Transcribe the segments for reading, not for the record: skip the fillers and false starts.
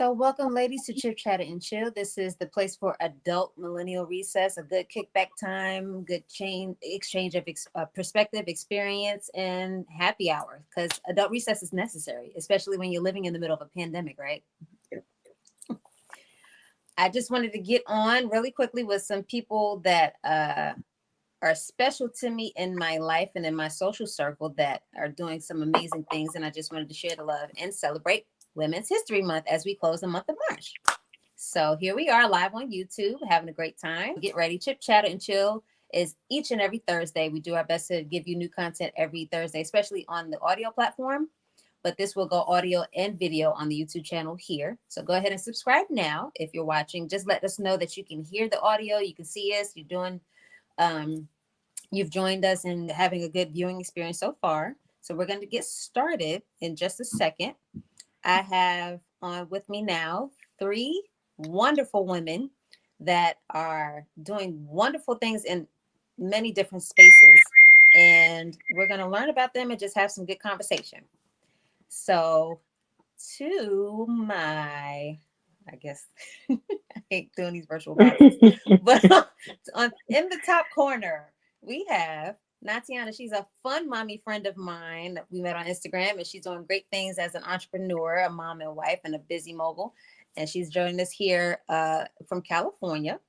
So, welcome, ladies, to Chip Chatter and Chill. This is the place for adult millennial recess, a good kickback time, good exchange of perspective, experience, and happy hour. Because adult recess is necessary, especially when you're living in the middle of a pandemic, right? I just wanted to get on really quickly with some people that are special to me in my life and in my social circle that are doing some amazing things. And I just wanted to share the love and celebrate Women's History Month as we close the month of March. So here we are live on YouTube, having a great time. Get ready. Chip, Chatter, and Chill is each and every Thursday. We do our best to give you new content every Thursday, especially on the audio platform. But this will go audio and video on the YouTube channel here. So go ahead and subscribe now if you're watching. Just let us know that you can hear the audio, you can see us, you've joined us in having a good viewing experience so far. So we're going to get started in just a second. I have on with me now 3 wonderful women that are doing wonderful things in many different spaces. And we're going to learn about them and just have some good conversation. So to my, I guess, I hate doing these virtual boxes, but in the top corner, we have Nateanah. She's a fun mommy friend of mine that we met on Instagram, and she's doing great things as an entrepreneur, a mom and wife, and a busy mogul. And she's joining us here from California.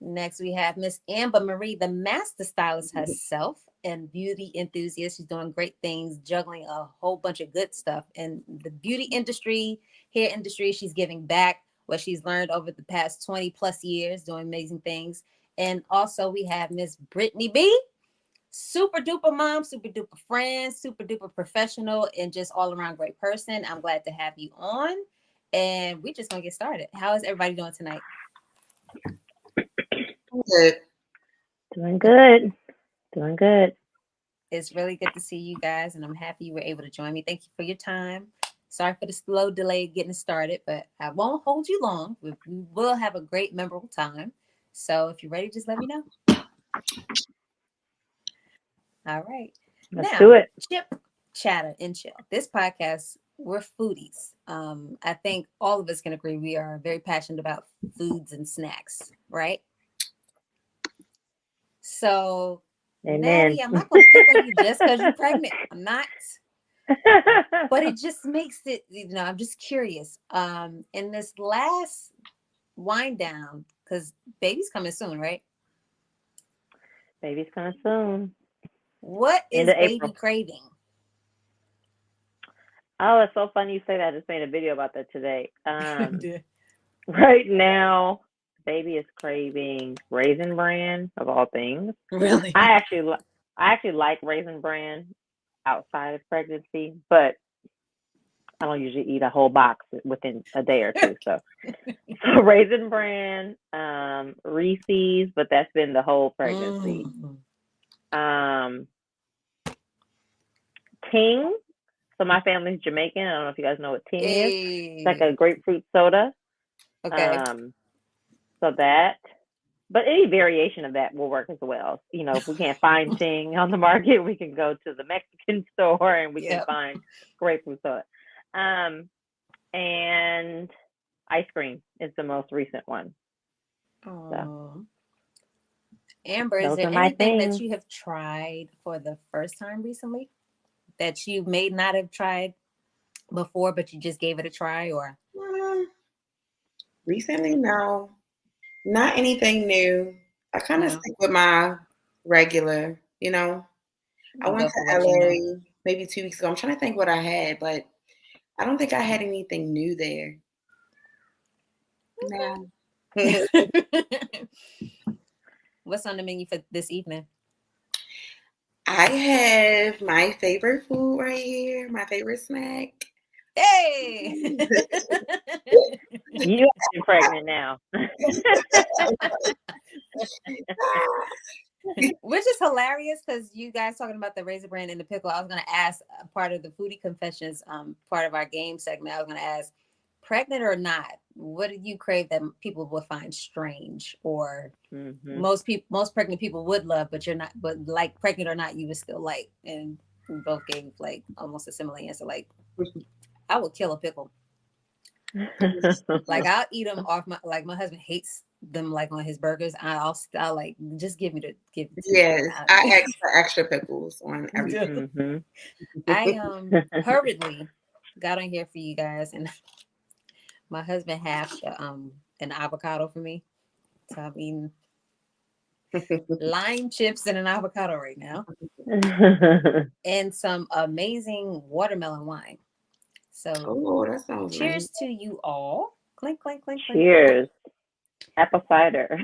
Next, we have Miss Amber Marie, the master stylist herself and beauty enthusiast. She's doing great things, juggling a whole bunch of good stuff in the beauty industry, hair industry. She's giving back what she's learned over the past 20 plus years, doing amazing things. And also we have Miss Brittany B, super duper mom, super duper friend, super duper professional, and just all around great person. I'm glad to have you on, and we're just gonna get started. How is everybody doing tonight? Good. Doing good. Doing good. It's really good to see you guys, and I'm happy you were able to join me. Thank you for your time. Sorry for the slow delay getting started, but I won't hold you long. We will have a great, memorable time. So if you're ready, just let me know. All right. Let's do it. Chip, Chatter, and Chill. This podcast, we're foodies. I think all of us can agree we are very passionate about foods and snacks, right? So, Amen. Natty, I'm not going to pick on you just because you're pregnant. I'm not. But it just makes it, I'm just curious. In this last wind down, because baby's coming soon, right? Baby's coming soon. What is baby craving? Oh, it's so funny you say that. I just made a video about that today. Right now, baby is craving Raisin Bran of all things. Really? I actually like Raisin Bran outside of pregnancy, but I don't usually eat a whole box within a day or two. So Raisin Bran, Reese's, but that's been the whole pregnancy. Ting. So my family's Jamaican. I don't know if you guys know what Ting is. It's like a grapefruit soda. Okay. So that, but any variation of that will work as well. If we can't find Ting on the market, we can go to the Mexican store and we can find grapefruit soda. And ice cream is the most recent one. So. Amber, is there anything that you have tried for the first time recently that you may not have tried before, but you just gave it a try? Or recently, no, not anything new. I kind of stick with my regular, I went to LA maybe 2 weeks ago. I'm trying to think what I had, but I don't think I had anything new there. No. What's on the menu for this evening? I have my favorite food right here, my favorite snack. Hey! You are pregnant now. Which is hilarious because you guys talking about the Raisin Bran and the pickle. I was going to ask part of the Foodie Confessions, part of our game segment. I was going to ask, pregnant or not, what do you crave that people would find strange, or most pregnant people would love, but you're not, but like pregnant or not, you would still like? And we both gave like almost a similar answer. Like, I would kill a pickle. Like I'll eat them off my husband hates them like on his burgers. I'll like just give it to Yes, me. I ask for extra pickles on everything. Mm-hmm. I hurriedly got on here for you guys, and my husband halved an avocado for me. So I'm eating lime chips and an avocado right now, and some amazing watermelon wine. So, Oh, that sounds cheers nice. to you all. Clink, clink, clink, clink. Cheers. Apple cider.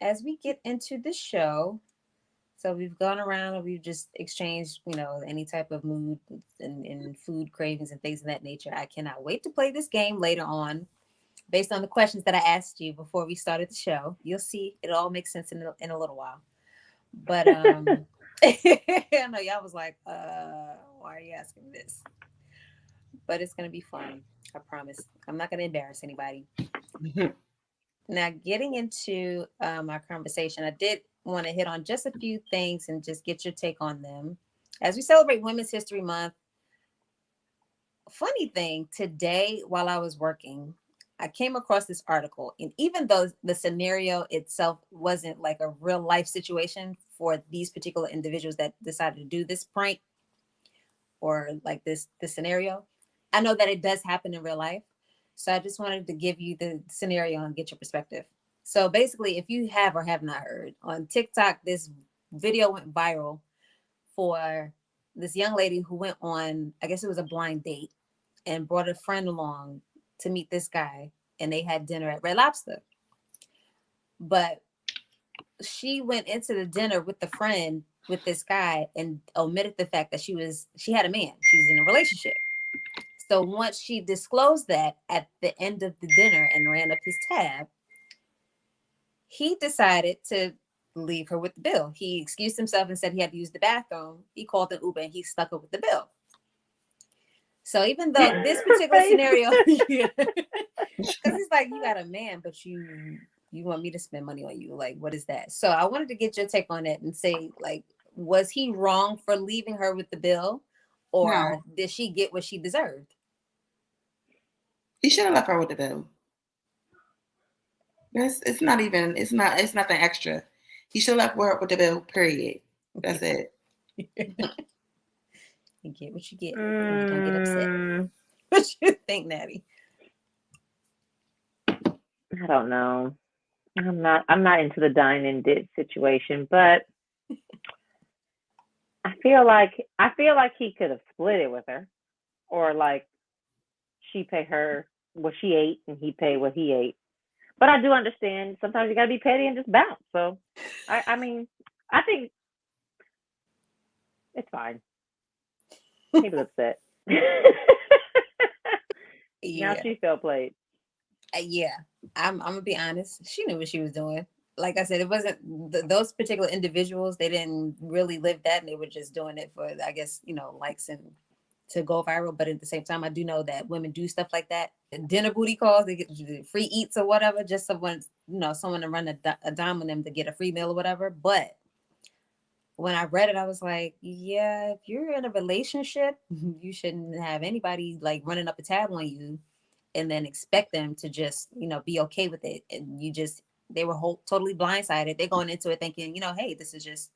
As we get into the show, so we've gone around and we've just exchanged, any type of mood and food cravings and things of that nature. I cannot wait to play this game later on based on the questions that I asked you before we started the show. You'll see it all makes sense in a little while. But I know y'all was like, why are you asking this? But it's going to be fun. I promise. I'm not going to embarrass anybody. Now, getting into our conversation, I did want to hit on just a few things and just get your take on them. As we celebrate Women's History Month, funny thing, today while I was working, I came across this article. And even though the scenario itself wasn't like a real life situation for these particular individuals that decided to do this prank or like this scenario, I know that it does happen in real life. So I just wanted to give you the scenario and get your perspective. So basically, if you have or have not heard, on TikTok, this video went viral for this young lady who went on, I guess it was a blind date, and brought a friend along to meet this guy, and they had dinner at Red Lobster. But she went into the dinner with the friend with this guy and omitted the fact that she had a man. She was in a relationship. So once she disclosed that at the end of the dinner and ran up his tab, he decided to leave her with the bill. He excused himself and said he had to use the bathroom. He called an Uber and he stuck her with the bill. So even though this particular scenario, because it's like, you got a man, but you want me to spend money on you. Like, what is that? So I wanted to get your take on it and say, like, was he wrong for leaving her with the bill, or did she get what she deserved? He should have left her with the bill. It's nothing extra. He should have left her with the bill, period. That's it. You get what you get. You don't get upset. What you think, Natty? I don't know. I'm not into the dine and ditch situation, but I feel like he could have split it with her, or like she pay her what she ate and he pay what he ate. But I do understand sometimes you gotta be petty and just bounce. So I mean, I think it's fine. He was upset. Yeah. Now she felt played. Yeah, I'm gonna be honest. She knew what she was doing. Like I said, it wasn't those particular individuals. They didn't really live that, and they were just doing it for, I guess, likes and to go viral. But at the same time, I do know that women do stuff like that. Dinner booty calls, they get free eats or whatever, just someone to run a dime on them to get a free meal or whatever. But when I read it, I was like, yeah, if you're in a relationship, you shouldn't have anybody like running up a tab on you and then expect them to just, be okay with it. And they were totally blindsided. They're going into it thinking, hey, this is just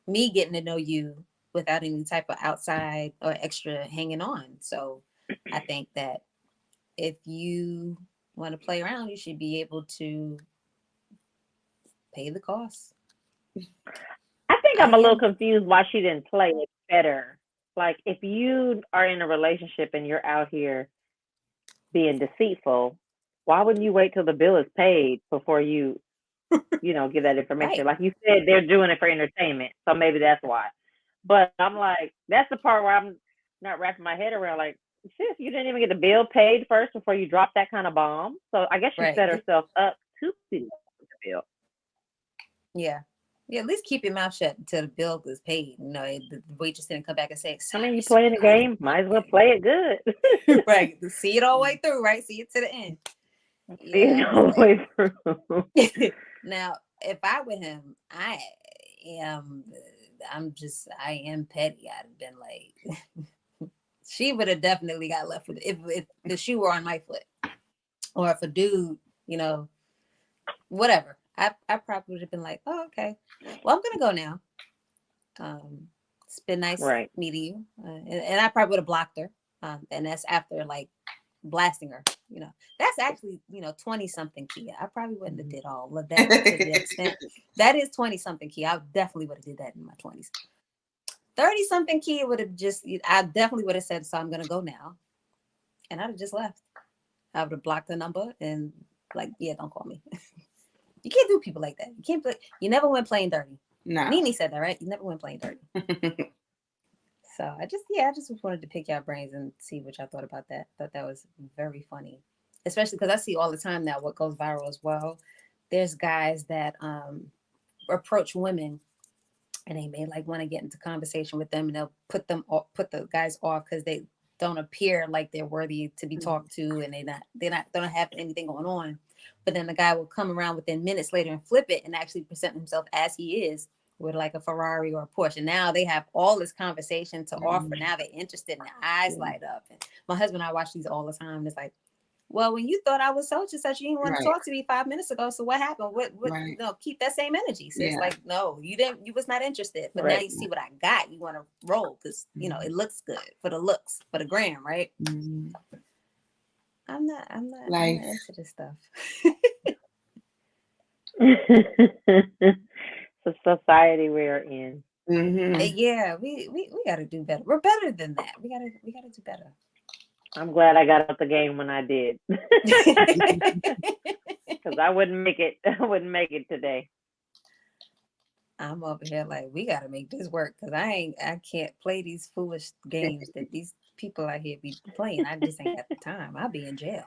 me getting to know you without any type of outside or extra hanging on. So I think that if you want to play around, you should be able to pay the cost. I think I'm a little confused why she didn't play it better. Like, if you are in a relationship and you're out here being deceitful, why wouldn't you wait till the bill is paid before you give that information? Right. Like you said, they're doing it for entertainment, so maybe that's why. But I'm like, that's the part where I'm not wrapping my head around. Like, sis, you didn't even get the bill paid first before you dropped that kind of bomb. So I guess she set herself up to see the bill. Yeah. Yeah, at least keep your mouth shut until the bill is paid. The waitress didn't come back and say, I mean, you playing the game, might as well play it good. Right. See it all the way through, right? See it to the end. See it all the way through. Now, if I were him, I am petty. I'd have been like, She would have definitely got left with it if the shoe were on my foot, or if a dude, whatever. I probably would have been like, oh, okay, well, I'm gonna go now. It's been nice meeting you, and I probably would have blocked her. And that's after like blasting her. That's actually 20-something key. I probably wouldn't have did all of that to the extent. That is 20-something key. I definitely would have did that in my 20s. 30-something key would have I definitely would have said, so I'm gonna go now, and I'd have just left. I would have blocked the number and like, yeah, don't call me. You can't do people like that. You can't play. You never went playing dirty. No. Nene said that, right? You never went playing dirty. So I just wanted to pick your brains and see what y'all thought about that. Thought that was very funny, especially because I see all the time now what goes viral as well. There's guys that approach women, and they may like want to get into conversation with them, and they'll put the guys off because they don't appear like they're worthy to be talked to, and they don't have anything going on. But then the guy will come around within minutes later and flip it and actually present himself as he is, with like a Ferrari or a Porsche. And now they have all this conversation to offer. Now they're interested, and their eyes light up. And my husband and I watch these all the time. It's like, well, when you thought I was such and such, you didn't want to talk to me 5 minutes ago. So what happened? What no, keep that same energy. So it's like, no, you was not interested. But now you see what I got. You want to roll because it looks good for the looks, for the gram, right? I'm not into this stuff. The society we're in. Yeah, we got to do better. We're better than that. We gotta do better. I'm glad I got out the game when I did, because I wouldn't make it. I wouldn't make it today. I'm over here like, we got to make this work, because I can't play these foolish games that these people out here be playing. I just ain't got the time. I'll be in jail.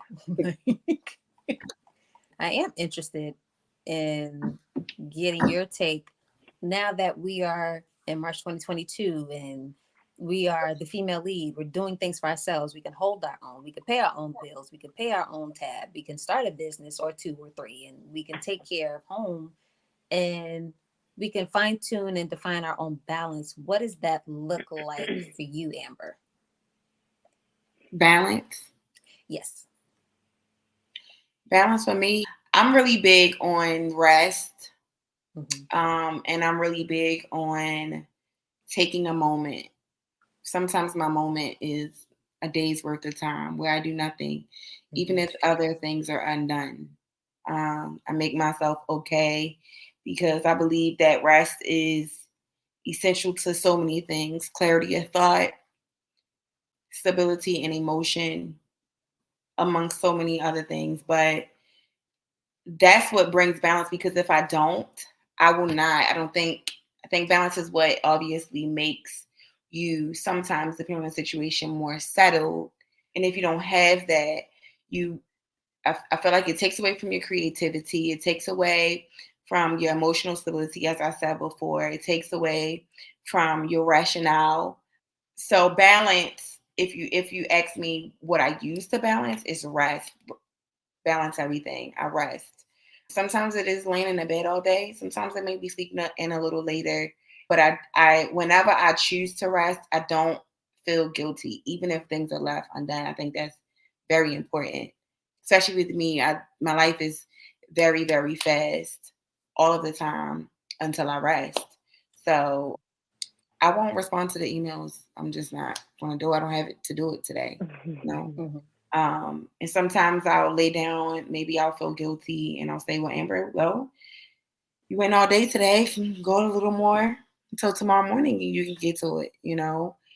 I am interested in getting your take now that we are in March 2022 and we are the female lead. We're doing things for ourselves. We can hold our own. We can pay our own bills. We can pay our own tab. We can start a business or 2 or 3, and we can take care of home, and we can fine tune and define our own balance. What does that look like for you, Amber? Balance? Yes. Balance for me, I'm really big on rest. And I'm really big on taking a moment. Sometimes my moment is a day's worth of time where I do nothing, even if other things are undone. I make myself okay, because I believe that rest is essential to so many things: clarity of thought, stability and emotion, amongst so many other things. But that's what brings balance, because if I don't, I will not. I think balance is what obviously makes you sometimes, depending on the situation, more settled. And if you don't have that, I feel like it takes away from your creativity. It takes away from your emotional stability, as I said before. It takes away from your rationale. So balance, if you ask me what I use to balance, is rest. Balance everything. I rest. Sometimes it is laying in the bed all day. Sometimes it may be sleeping in a little later. But I whenever I choose to rest, I don't feel guilty, even if things are left undone. I think that's very important, especially with me. My life is very, very fast all of the time until I rest. So I won't respond to the emails. I'm just not going to do it. I don't have it to do it today. And sometimes I'll lay down, maybe I'll feel guilty, and I'll say, well, Amber, well, you went all day today. Go a little more until tomorrow morning and you can get to it,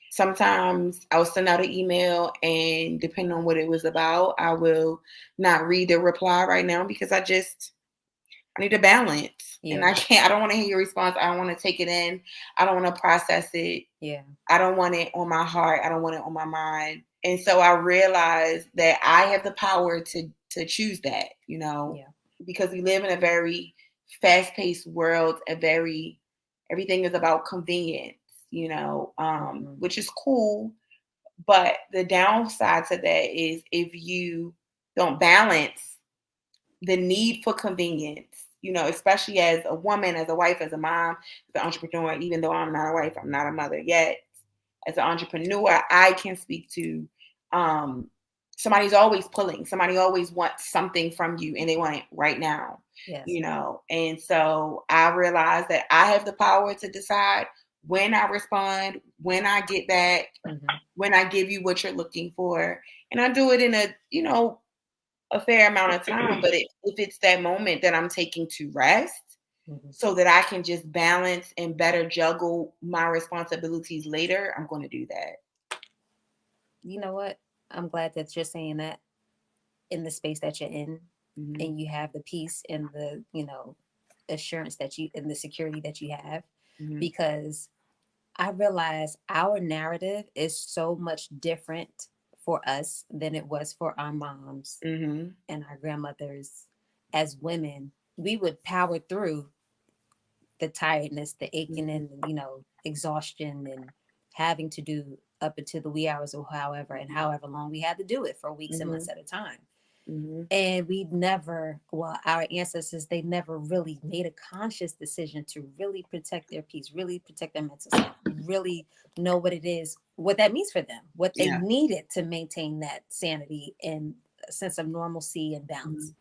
Sometimes I'll send out an email, and depending on what it was about, I will not read the reply right now, because I need a balance. Yeah. And I don't want to hear your response. I don't want to take it in. I don't want to process it. Yeah. I don't want it on my heart. I don't want it on my mind. And so I realized that I have the power to choose that, because we live in a very fast-paced world. Everything is about convenience, which is cool. But the downside to that is if you don't balance the need for convenience, especially as a woman, as a wife, as a mom, as an entrepreneur. Even though I'm not a wife, I'm not a mother yet. as an entrepreneur, I can speak to somebody's always pulling. Somebody always wants something from you and they want it right now. Yes. And so I realized that I have the power to decide when I respond, when I get back, when I give you what you're looking for. And I do it in a fair amount of time. But if it's that moment that I'm taking to rest so that I can just balance and better juggle my responsibilities later, I'm going to do that. You know what? I'm glad that you're saying that in the space that you're in, and you have the peace and the, assurance that you, and the security that you have, because I realize our narrative is so much different for us than it was for our moms and our grandmothers. As women, we would power through the tiredness, the aching, and exhaustion, and having to do up until the wee hours or however long we had to do it for weeks and months at a time. And our ancestors, they never really made a conscious decision to really protect their peace, really protect their mental state, really know what it is, what that means for them, what they needed to maintain that sanity and a sense of normalcy and balance.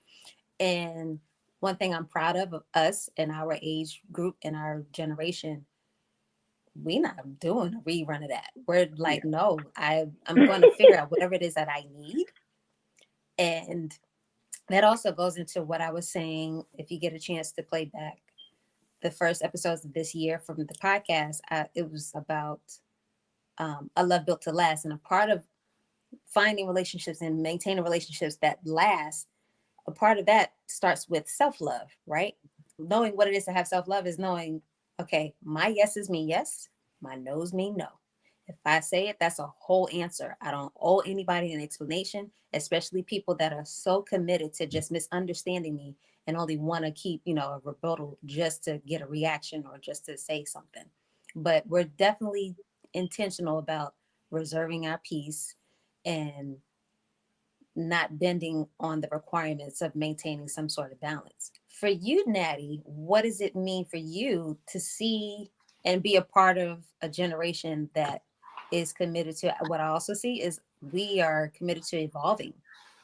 And one thing I'm proud of us and our age group and our generation, we're not doing a rerun of that. We're like, no, I'm going to figure out whatever it is that I need. And that also goes into what I was saying. If you get a chance to play back the first episodes of this year from the podcast, it was about a love built to last. And a part of finding relationships and maintaining relationships that last, a part of that starts with self-love, right? Knowing what it is to have self-love is knowing, okay, my yeses mean yes, my no's mean no. If I say it, that's a whole answer. I don't owe anybody an explanation, especially people that are so committed to just misunderstanding me and only want to keep, a rebuttal just to get a reaction or just to say something. But we're definitely intentional about reserving our peace and not bending on the requirements of maintaining some sort of balance. For you, Natty, what does it mean for you to see and be a part of a generation that is committed to, what I also see is we are committed to evolving.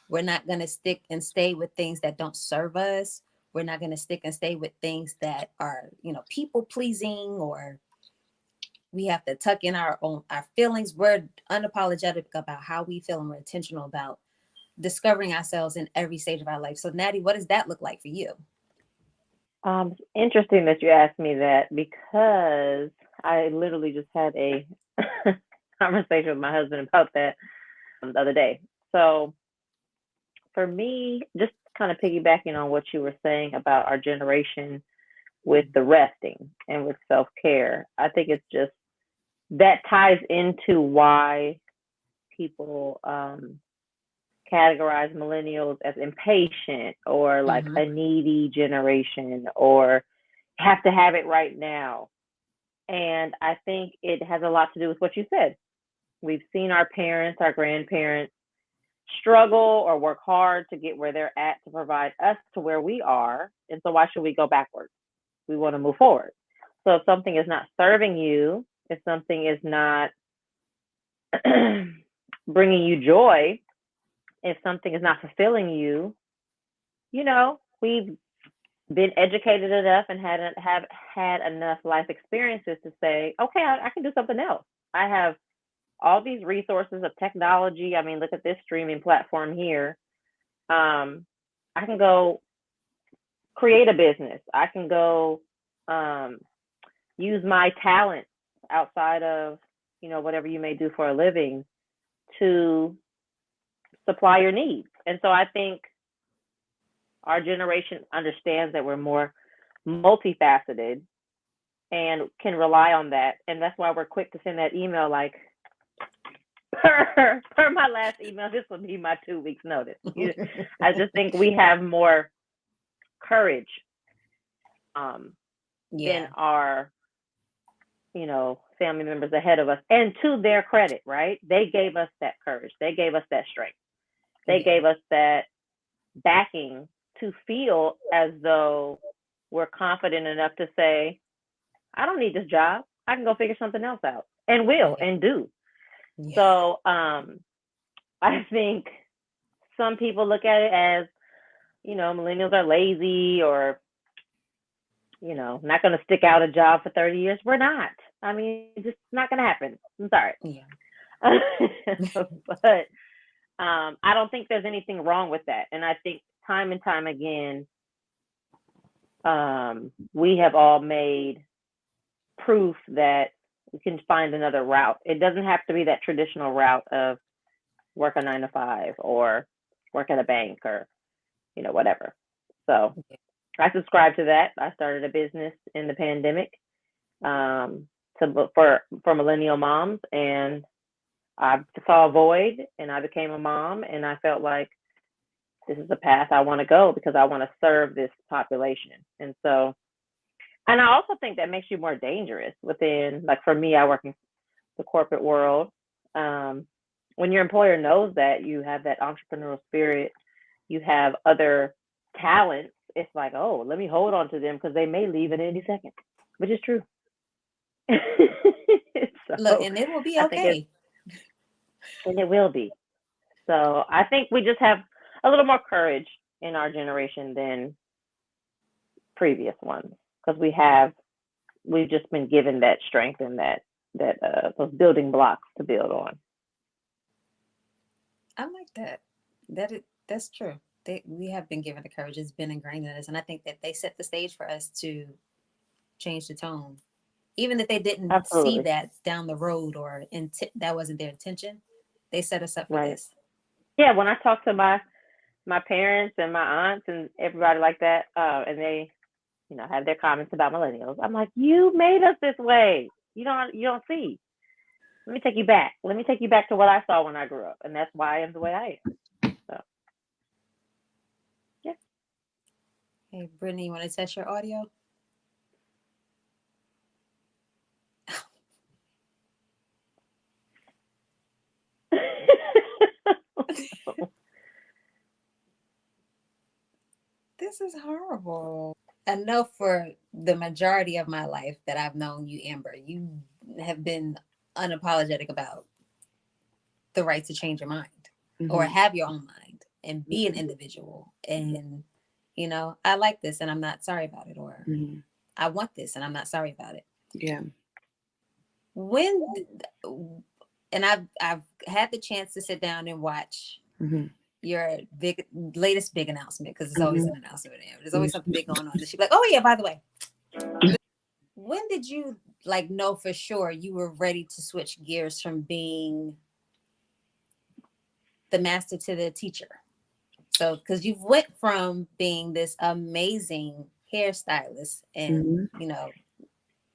We're not going to stick and stay with things that don't serve us. We're not going to stick and stay with things that are, people pleasing, or we have to tuck in our feelings. We're unapologetic about how we feel, and we're intentional about discovering ourselves in every stage of our life. So Natty, what does that look like for you? Interesting that you asked me that, because I literally just had a conversation with my husband about that the other day. So for me, just kind of piggybacking on what you were saying about our generation with the resting and with self-care, I think it's just that ties into why people categorize millennials as impatient, or like a needy generation, or have to have it right now. And I think it has a lot to do with what you said. We've seen our parents, our grandparents struggle or work hard to get where they're at to provide us to where we are. And so why should we go backwards? We want to move forward. So if something is not serving you, if something is not bringing you joy, if something is not fulfilling you, we've been educated enough and have had enough life experiences to say, okay, I can do something else. I have all these resources of technology. I mean, look at this streaming platform here. I can go create a business. I can go use my talent outside of, whatever you may do for a living to supply your needs. And so I think our generation understands that we're more multifaceted and can rely on that. And that's why we're quick to send that email like, per my last email, this will be my 2 weeks notice. I just think we have more courage than our, family members ahead of us. And to their credit, right? They gave us that courage. They gave us that strength. They gave us that backing to feel as though we're confident enough to say, I don't need this job. I can go figure something else out, and will and do. Yeah. So I think some people look at it as, millennials are lazy or, not going to stick out a job for 30 years. We're not. I mean, it's just not going to happen. I'm sorry. Yeah. But I don't think there's anything wrong with that. And I think time and time again, we have all made proof that we can find another route. It doesn't have to be that traditional route of work a 9 to 5 or work at a bank or, whatever. So I subscribe to that. I started a business in the pandemic for millennial moms, and I saw a void, and I became a mom, and I felt like this is the path I want to go because I want to serve this population. And so, and I also think that makes you more dangerous within, like for me, I work in the corporate world. When your employer knows that you have that entrepreneurial spirit, you have other talents, it's like, oh, let me hold on to them because they may leave at any second, which is true. So, look, and it will be okay. And it will be. So I think we just have a little more courage in our generation than previous ones because we've just been given that strength and those building blocks to build on. I like that. That's true. We have been given the courage. It's been ingrained in us, and I think that they set the stage for us to change the tone, even if they didn't see that down the road or that wasn't their intention. They set us up for this. Yeah, when I talk to my parents and my aunts and everybody like that, and they, have their comments about millennials, I'm like, you made us this way. You don't see. Let me take you back. Let me take you back to what I saw when I grew up, and that's why I am the way I am. So, yeah. Hey, Brittany, you want to test your audio? This is horrible. I know for the majority of my life that I've known you, Amber, you have been unapologetic about the right to change your mind or have your own mind and be an individual. And, I like this and I'm not sorry about it, or I want this and I'm not sorry about it. Yeah. And I've had the chance to sit down and watch your latest big announcement, because there's always an announcement there. There's always something big going on. And she'd be like, oh yeah, by the way. When did you know for sure you were ready to switch gears from being the master to the teacher? So, because you've went from being this amazing hairstylist and,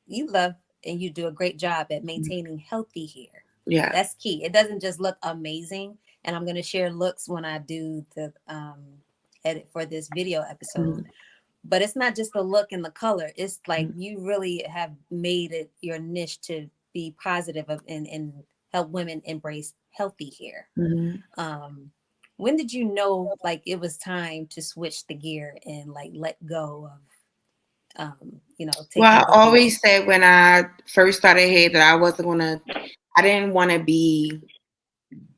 you love and you do a great job at maintaining healthy hair. Yeah. That's key. It doesn't just look amazing. And I'm going to share looks when I do the edit for this video episode. But it's not just the look and the color. It's like you really have made it your niche to be positive and help women embrace healthy hair. When did you know it was time to switch the gear and let go of well, I always said when I first started hair that I didn't want to be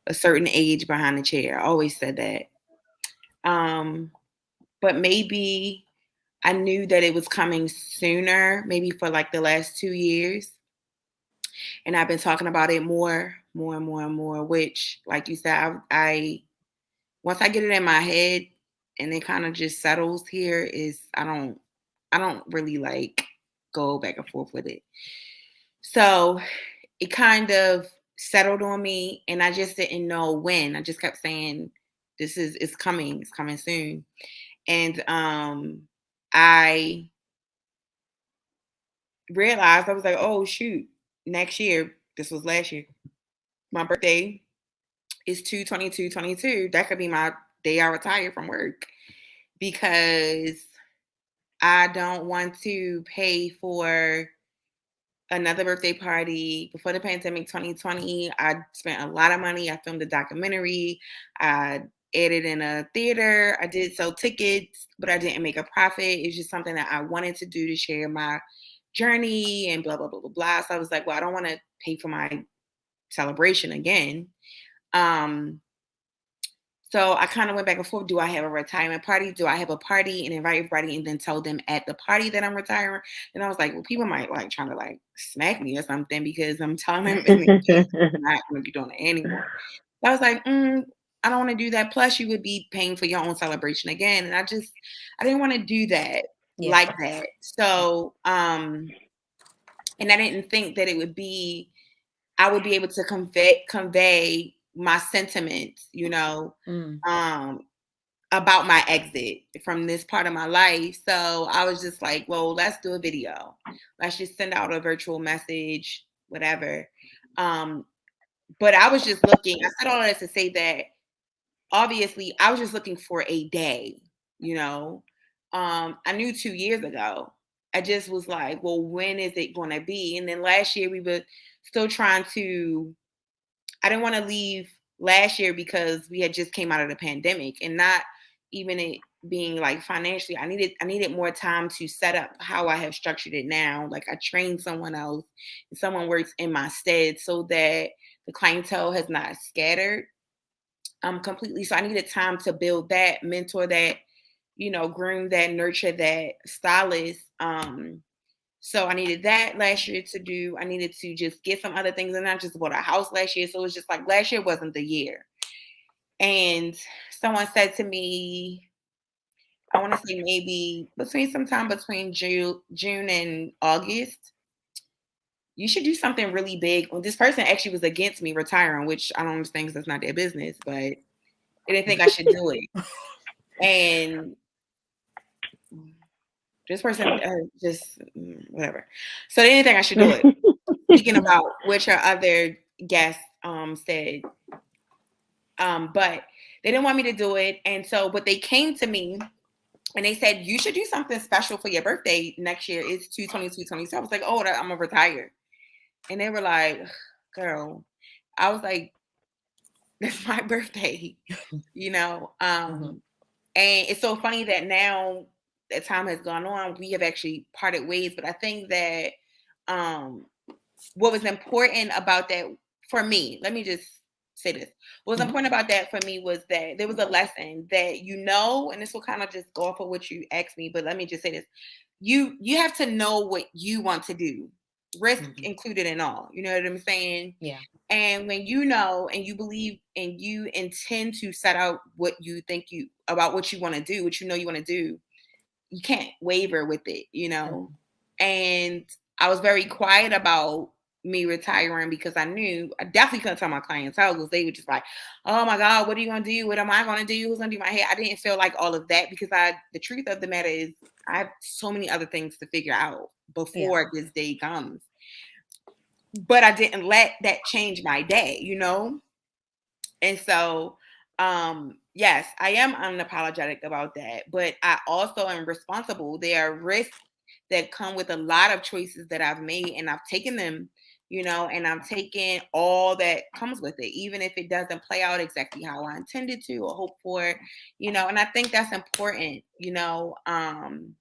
a certain age behind the chair. I always said that. But maybe I knew that it was coming sooner, maybe for the last 2 years. And I've been talking about it more and more, which, like you said, I once I get it in my head and it kind of just settles here, I don't really go back and forth with it. So it kind of settled on me and I just didn't know when. I just kept saying, it's coming soon. And I realized, I was like, oh shoot, next year, this was last year, my birthday is 2/22/22. That could be my day I retire from work, because I don't want to pay for another birthday party. Before the pandemic, 2020, I spent a lot of money. I filmed a documentary. I added in a theater. I did sell tickets, but I didn't make a profit. It's just something that I wanted to do to share my journey and blah, blah, blah, blah, blah. So I was like, well, I don't want to pay for my celebration again. So I kind of went back and forth. Do I have a retirement party? Do I have a party and invite everybody and then tell them at the party that I'm retiring? And I was like, well, people might like trying to like smack me or something because I'm telling them in advance I'm not going to be doing it anymore. So I was like, I don't want to do that. Plus, you would be paying for your own celebration again. And I didn't want to do that like that. So, and I didn't think that I would be able to convey my sentiments, about my exit from this part of my life. So I was just like, well, let's do a video. Let's just send out a virtual message, whatever. But I was just looking, I said all that to say that obviously I was just looking for a day, I knew 2 years ago. I just was like, well, when is it going to be? And then last year we were still I didn't want to leave last year because we had just came out of the pandemic and not even it being like financially, I needed more time to set up how I have structured it now. Like I trained someone else and someone works in my stead so that the clientele has not scattered completely. So I needed time to build that, mentor that, groom that, nurture that, stylist. So I needed that last year to do. I needed to just get some other things, and I just bought a house last year. So it was just like last year wasn't the year. And someone said to me, I want to say maybe sometime between June and August, you should do something really big. Well, this person actually was against me retiring, which I don't understand because that's not their business, but they didn't think I should do it. And this person just whatever. So they didn't think I should do it. Speaking about which our other guests said, but they didn't want me to do it. And so, but they came to me and they said, you should do something special for your birthday next year. It's 2/22/20. So I was like, oh, I'm gonna retire. And they were like, girl, I was like, that's my birthday, And it's so funny that now that time has gone on, we have actually parted ways. But I think that what was important about that for me, let me just say this. What was important about that for me was that there was a lesson that, and this will kind of just go off of what you asked me, but let me just say this. You have to know what you want to do, risk included in all. You know what I'm saying? Yeah. And when you know and you believe and you intend to set out what you think about what you want to do, what you want to do, you can't waver with it, And I was very quiet about me retiring because I knew I definitely couldn't tell my clientele because they were just like, oh my God, what are you going to do? What am I going to do? Who's going to do my hair? I didn't feel like all of that because the truth of the matter is I have so many other things to figure out before this day comes. But I didn't let that change my day, And so, yes, I am unapologetic about that, but I also am responsible. There are risks that come with a lot of choices that I've made, and I've taken them, and I'm taking all that comes with it, even if it doesn't play out exactly how I intended to or hope for, and I think that's important, you're going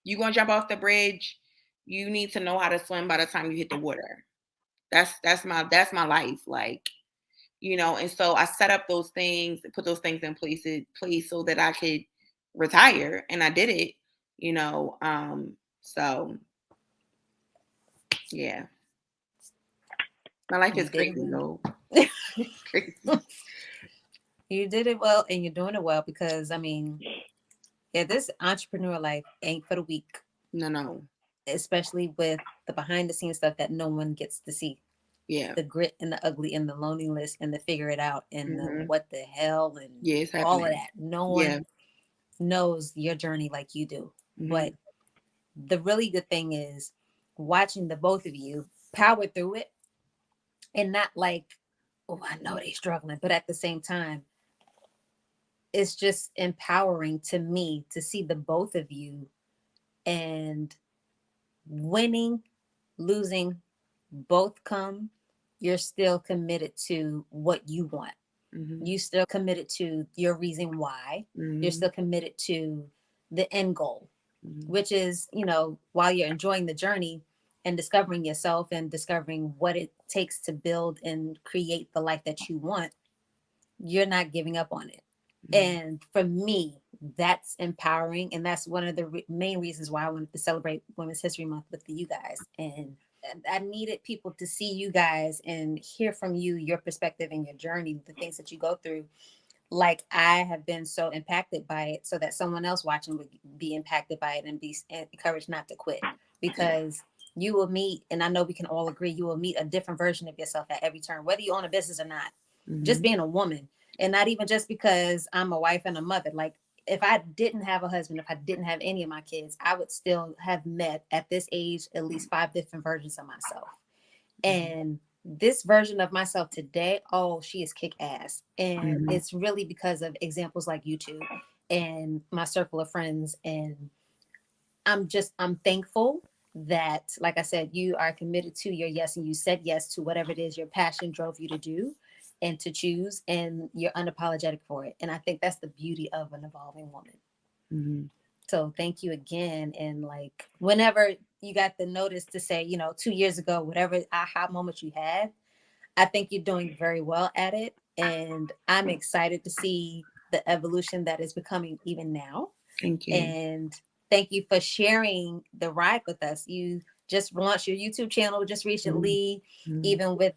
to jump off the bridge. You need to know how to swim by the time you hit the water. That's my life. Like, and so I set up those things, put those things in place so that I could retire, and I did it, so yeah. My life is crazy though. Crazy. You did it well, and you're doing it well because this entrepreneur life ain't for the weak. No. Especially with the behind the scenes stuff that no one gets to see. Yeah. The grit and the ugly and the loneliness and the figure it out and the what the hell and it's all of that. No one knows your journey like you do. But the really good thing is watching the both of you power through it and not like, oh, I know they're struggling. But at the same time, it's just empowering to me to see the both of you and winning, losing, both come, you're still committed to what you want. You still committed to your reason why. You're still committed to the end goal. which is, you know, while you're enjoying the journey and discovering yourself and discovering what it takes to build and create the life that you want, you're not giving up on it. And for me, that's empowering. And that's one of the main reasons why I wanted to celebrate Women's History Month with you guys. And I needed people to see you guys and hear from you, your perspective and your journey, the things that you go through. Like I have been so impacted by it, so that someone else watching would be impacted by it and be encouraged not to quit, because you will meet, and I know we can all agree, you will meet a different version of yourself at every turn, whether you own a business or not. Just being a woman, and not even just because I'm a wife and a mother. Like if I didn't have a husband, if I didn't have any of my kids, I would still have met at this age at least 5 different versions of myself. And this version of myself today, oh, she is kick ass. And it's really because of examples like you two and my circle of friends. And I'm thankful that, like I said, you are committed to your yes, and you said yes to whatever it is your passion drove you to do and to choose, and you're unapologetic for it. And I think that's the beauty of an evolving woman. So thank you again. And like, whenever you got the notice to say, you know, 2 years ago, whatever aha moment you had, I think you're doing very well at it. And I'm excited to see the evolution that is becoming even now. Thank you. And thank you for sharing the ride with us. You just launched your YouTube channel just recently, even with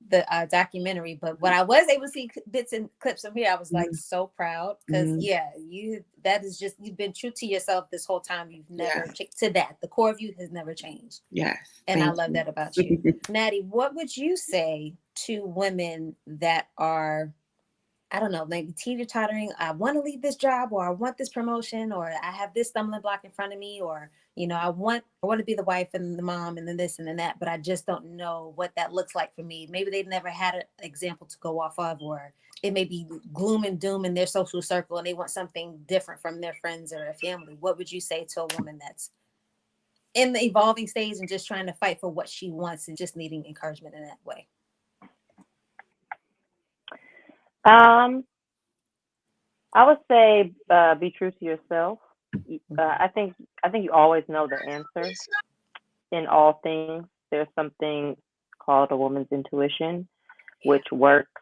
the documentary. But when I was able to see bits and clips from here, I was like so proud, because you've been true to yourself this whole time. You've never to that. The core of you has never changed. Yes. And I love that about you. Natty, what would you say to women that are, I don't know, maybe teeter-tottering, I want to leave this job, or I want this promotion, or I have this stumbling block in front of me, or, you know, I want to be the wife and the mom and then this and then that, but I just don't know what that looks like for me. Maybe they've never had an example to go off of, or it may be gloom and doom in their social circle and they want something different from their friends or their family. What would you say to a woman that's in the evolving stage and just trying to fight for what she wants and just needing encouragement in that way? I would say be true to yourself. I think you always know the answer in all things. There's something called a woman's intuition, which works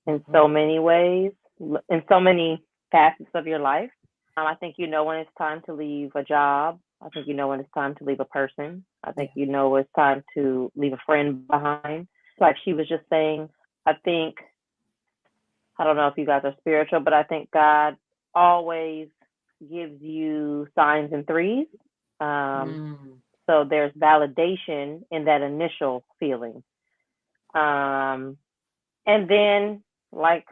in so many ways, in so many facets of your life. I think you know when it's time to leave a job. I think you know when it's time to leave a person. I think you know when it's time to leave a friend behind. Like she was just saying, I don't know if you guys are spiritual, but I think God always gives you signs in threes. So there's validation in that initial feeling. And then, like,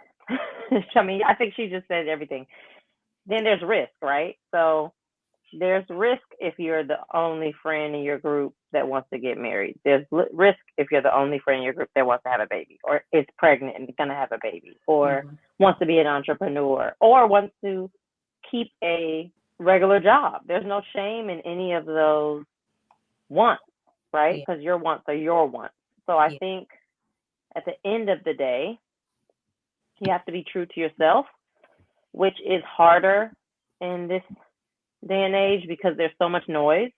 I mean, I think she just said everything. Then there's risk, right? So there's risk if you're the only friend in your group that wants to get married. There's risk if you're the only friend in your group that wants to have a baby, or is pregnant and going to have a baby, or wants to be an entrepreneur, or wants to keep a regular job. There's no shame in any of those wants, right? Because your wants are your wants. So I think at the end of the day, you have to be true to yourself, which is harder in this day and age because there's so much noise,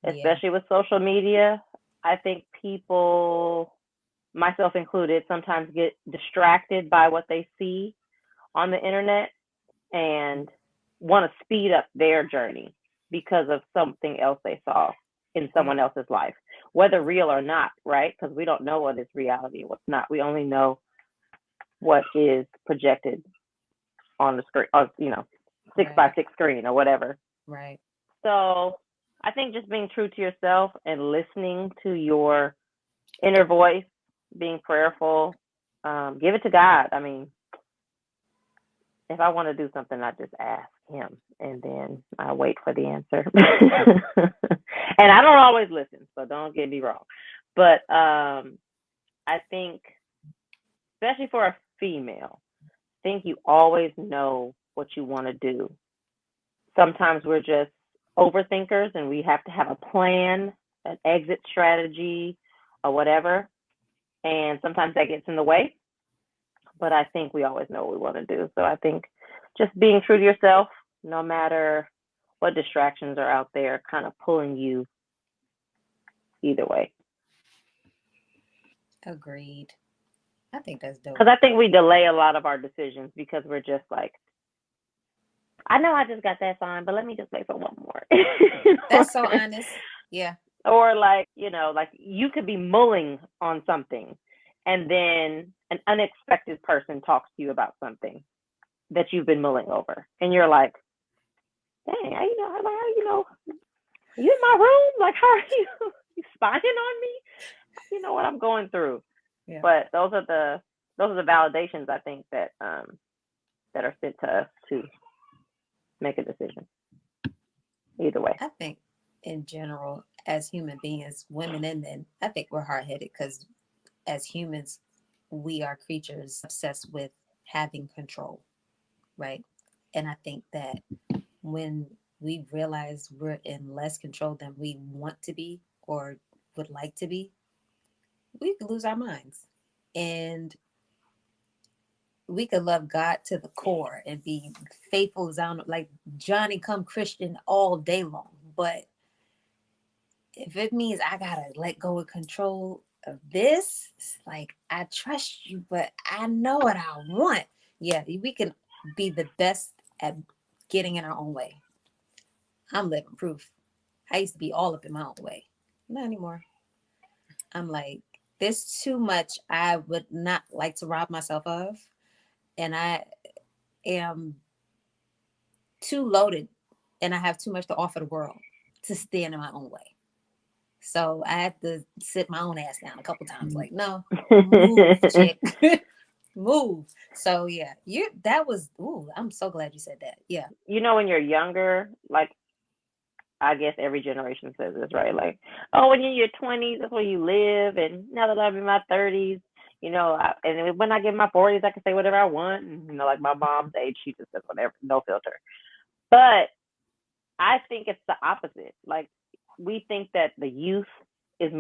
especially with social media. I think people, myself included, sometimes get distracted by what they see on the internet and want to speed up their journey because of something else they saw in someone else's life, whether real or not, right? Because we don't know what is reality and what's not. We only know what is projected on the screen, or, 6x6 screen or whatever. Right. So I think just being true to yourself and listening to your inner voice, being prayerful, give it to God. I mean, if I want to do something, I just ask him and then I wait for the answer. And I don't always listen, so don't get me wrong. But I think, especially for a female, I think you always know what you want to do. Sometimes we're just overthinkers and we have to have a plan, an exit strategy, or whatever. And sometimes that gets in the way. But I think we always know what we want to do. So I think just being true to yourself, no matter what distractions are out there kind of pulling you either way. Agreed. I think that's dope. Because I think we delay a lot of our decisions because we're just like, I know I just got that sign, but let me just wait for one more. That's so honest. Yeah. Or like, like you could be mulling on something and then an unexpected person talks to you about something that you've been mulling over. And you're like, dang, how you in my room? Like, how are you spying on me? You know what I'm going through. Yeah. But those are the validations I think that that are sent to us to make a decision. Either way. I think in general, as human beings, women and men, I think we're hard-headed because as humans, we are creatures obsessed with having control, right? And I think that when we realize we're in less control than we want to be or would like to be, we could lose our minds. And we could love God to the core and be faithful as like Johnny come Christian all day long. But if it means I gotta let go of control of this, it's like I trust you, but I know what I want. Yeah, we can be the best at getting in our own way. I'm living proof. I used to be all up in my own way. Not anymore. I'm like, there's too much I would not like to rob myself of. And I am too loaded and I have too much to offer the world to stand in my own way. So I had to sit my own ass down a couple times. Like, no, move, chick. Move. So yeah, I'm so glad you said that. Yeah. When you're younger, like I guess every generation says this, right? Like, oh, when you're in your 20s, that's where you live. And now that I'm in my 30s, and when I get in my 40s, I can say whatever I want. And, like my mom's age, she just says whatever, no filter. But I think it's the opposite. Like, we think that the youth is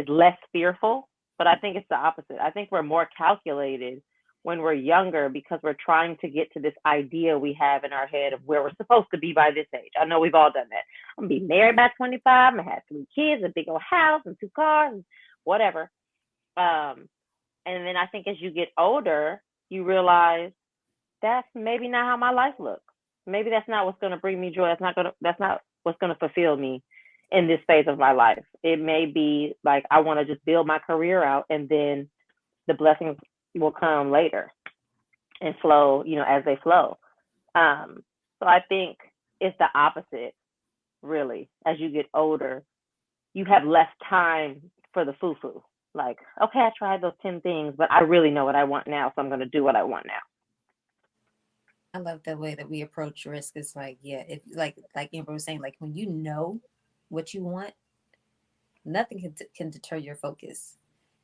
less fearful, but I think it's the opposite. I think we're more calculated when we're younger because we're trying to get to this idea we have in our head of where we're supposed to be by this age. I know we've all done that. I'm gonna be married by 25. I'm gonna have 3 kids, a big old house, and 2 cars, and whatever. And then I think as you get older, you realize that's maybe not how my life looks. Maybe that's not what's gonna bring me joy. That's not what's gonna fulfill me in this phase of my life. It may be like I want to just build my career out, and then the blessings will come later and flow, as they flow. So I think it's the opposite, really. As you get older, you have less time for the foo-foo. Like, okay, I tried those 10 things, but I really know what I want now, so I'm going to do what I want now. I love the way that we approach risk. It's like, yeah, if like Amber was saying, like when you know what you want, nothing can deter your focus.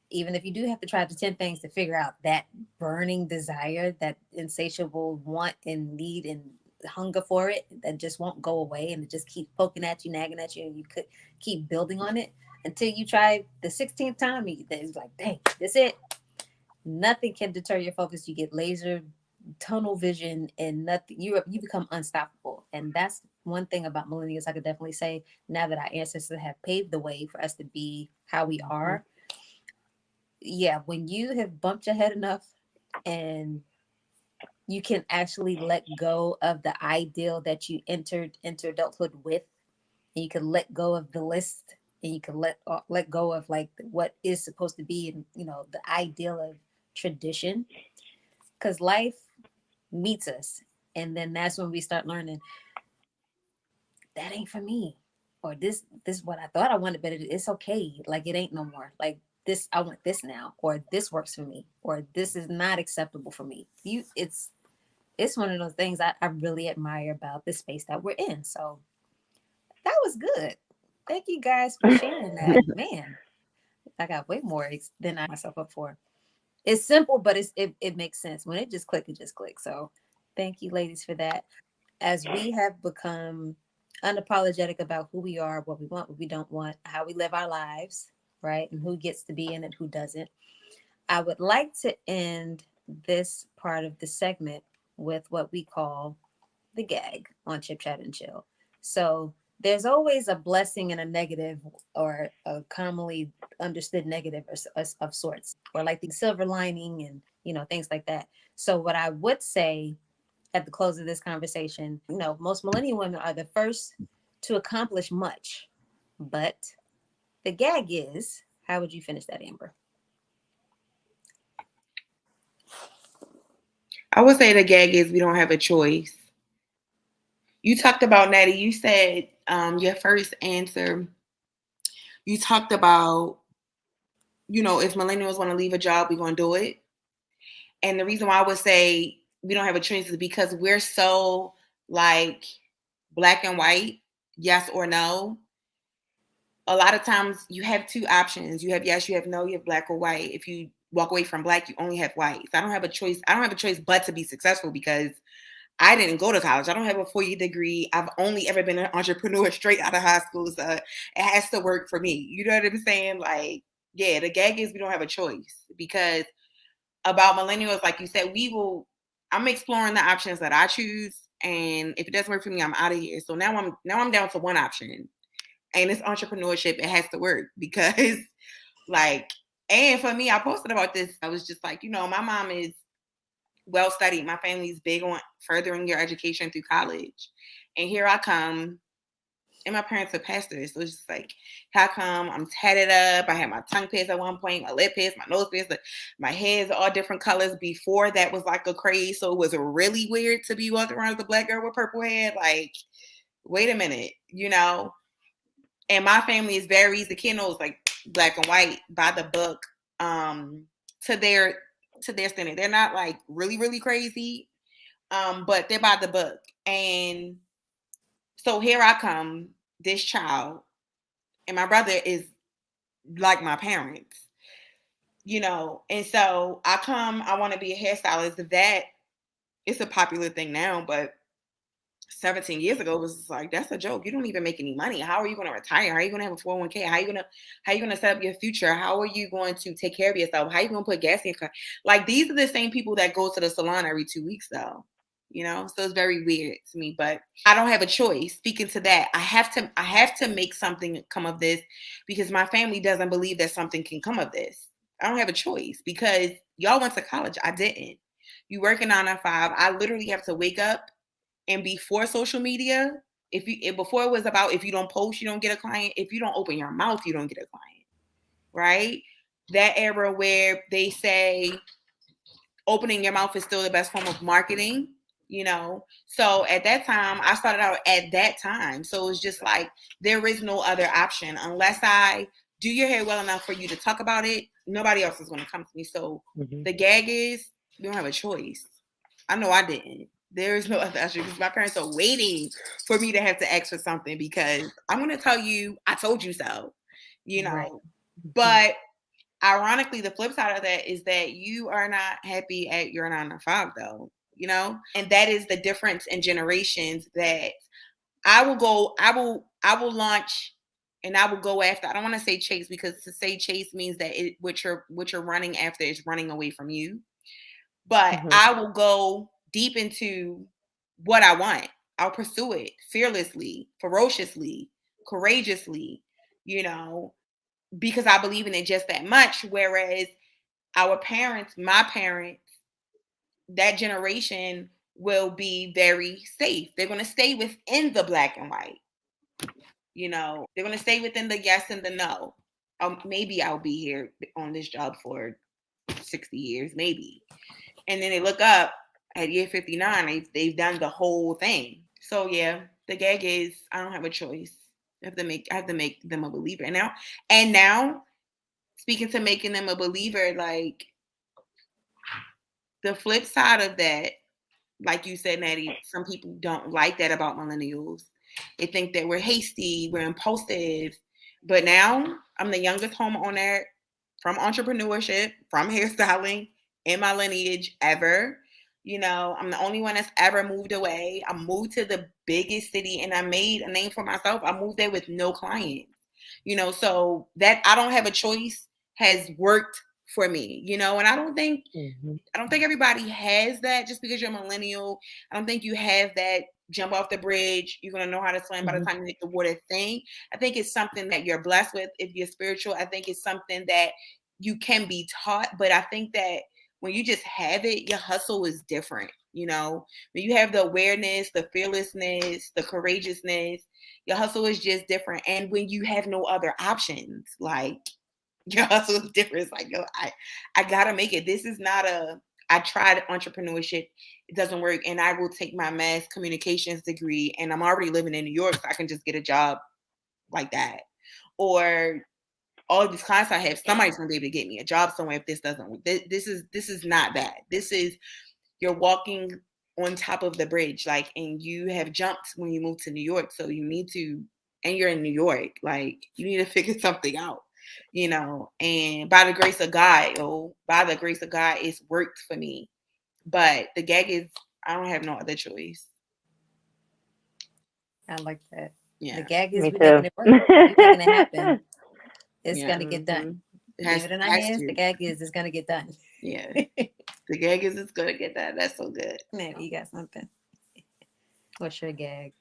Even if you do have to try the 10 things to figure out that burning desire, that insatiable want and need and hunger for it that just won't go away, and it just keeps poking at you, nagging at you, and you could keep building on it until you try the 16th time. It's like, dang, that's it. Nothing can deter your focus. You get laser tunnel vision and nothing. You become unstoppable. And that's one thing about millennials I could definitely say, now that our ancestors have paved the way for us to be how we are. Yeah, when you have bumped your head enough and you can actually let go of the ideal that you entered into adulthood with, and you can let go of the list, and you can let go of like what is supposed to be, and the ideal of tradition, because life meets us, and then that's when we start learning that ain't for me, or this is what I thought I wanted, but it's okay. Like it ain't no more. Like this, I want this now, or this works for me, or this is not acceptable for me. It's one of those things I really admire about the space that we're in. So that was good. Thank you guys for sharing that. Man, I got way more than I myself up for. It's simple, but it makes sense. When it just clicks, it just clicks. So thank you, ladies, for that. As we have become unapologetic about who we are, what we want, what we don't want, how we live our lives, right? And who gets to be in it, who doesn't. I would like to end this part of the segment with what we call the gag on Chip Chat and Chill. So there's always a blessing and a negative, or a commonly understood negative of sorts, or like the silver lining and, things like that. So what I would say at the close of this conversation, most millennial women are the first to accomplish much, but the gag is, how would you finish that, Amber? I would say the gag is we don't have a choice. You talked about, Natty, you said your first answer, you talked about, if millennials want to leave a job, we're going to do it. And the reason why I would say we don't have a choice is because we're so like black and white, yes or no. A lot of times you have two options. You have yes, you have no, you have black or white. If you walk away from black, you only have white. So I don't have a choice. I don't have a choice but to be successful because I didn't go to college. I don't have a 4-year degree. I've only ever been an entrepreneur straight out of high school. So it has to work for me. You know what I'm saying? Like, yeah, the gag is we don't have a choice because about millennials, like you said, I'm exploring the options that I choose. And if it doesn't work for me, I'm out of here. So now I'm down to one option. And it's entrepreneurship. It has to work because and for me, I posted about this. I was just like, my mom is well studied. My family's big on furthering your education through college. And here I come. And my parents are pastors. So it's just like, how come I'm tatted up? I had my tongue pierced at one point, my lip pierced, my nose pierced, my hair's all different colors. Before that was like a craze. So it was really weird to be walking around as a black girl with purple hair. Like, wait a minute, And my family is very, the kiddos like black and white by the book, to their standard. They're not like really, really crazy, but they're by the book. And so here I come, this child, and my brother is like my parents, and so I want to be a hairstylist. That it's a popular thing now, but 17 years ago it was like, that's a joke. You don't even make any money. How are you going to retire? How are you going to have a 401k? How are you going to set up your future? How are you going to take care of yourself? How are you going to put gas in your car? Like, these are the same people that go to the salon every 2 weeks though. So it's very weird to me, but I don't have a choice. Speaking to that, I have to make something come of this because my family doesn't believe that something can come of this. I don't have a choice because y'all went to college. I didn't. You work a 9 to 5. I literally have to wake up, and before social media, before it was about, if you don't post, you don't get a client. If you don't open your mouth, you don't get a client, right? That era where they say opening your mouth is still the best form of marketing. So at that time, I started out at that time. So it's just like, there is no other option unless I do your hair well enough for you to talk about it. Nobody else is going to come to me. So the gag is, we don't have a choice. I know I didn't. There is no other option because my parents are waiting for me to have to ask for something because I'm going to tell you, I told you so, Right. But ironically, the flip side of that is that you are not happy at your 9 to 5 though. And that is the difference in generations that I will launch and I will go after. I don't want to say chase because to say chase means that what you're running after is running away from you. But I will go deep into what I want. I'll pursue it fearlessly, ferociously, courageously, because I believe in it just that much. Whereas our parents, my parents, that generation will be very safe. They're going to stay within the black and white. They're going to stay within the yes and the no. Maybe I'll be here on this job for 60 years, maybe. And then they look up at year 59, they've done the whole thing. So yeah, the gag is, I don't have a choice. I have to make them a believer. And now, speaking to making them a believer, like, the flip side of that, like you said, Natty, some people don't like that about millennials. They think that we're hasty, we're impulsive. But now I'm the youngest homeowner from entrepreneurship, from hairstyling in my lineage ever. I'm the only one that's ever moved away. I moved to the biggest city and I made a name for myself. I moved there with no clients. So that I don't have a choice has worked for me, and I don't think everybody has that just because you're a millennial. I don't think you have that jump off the bridge. You're going to know how to swim by the time you hit the water thing. I think it's something that you're blessed with. If you're spiritual, I think it's something that you can be taught. But I think that when you just have it, your hustle is different. You know, when you have the awareness, the fearlessness, the courageousness, your hustle is just different. And when you have no other options, like your hustle is different. It's like, yo, I gotta make it. This is not I tried entrepreneurship. It doesn't work. And I will take my mass communications degree, and I'm already living in New York, so I can just get a job like that. Or all of these clients I have, somebody's gonna be able to get me a job somewhere if this doesn't work. This is not bad. This is, you're walking on top of the bridge, like, and you have jumped when you moved to New York. So you need to, and you're in New York, like, you need to figure something out, you know. And by the grace of God, it's worked for me. But the gag is, I don't have no other choice. I like that. Yeah. The gag is, we're making it work. We're making it happen. It's Yeah. gonna get done. Leave it in our hands. The gag is, it's gonna get done. Yeah. The gag is, it's gonna get done. That's so good. Man, you got something. What's your gag?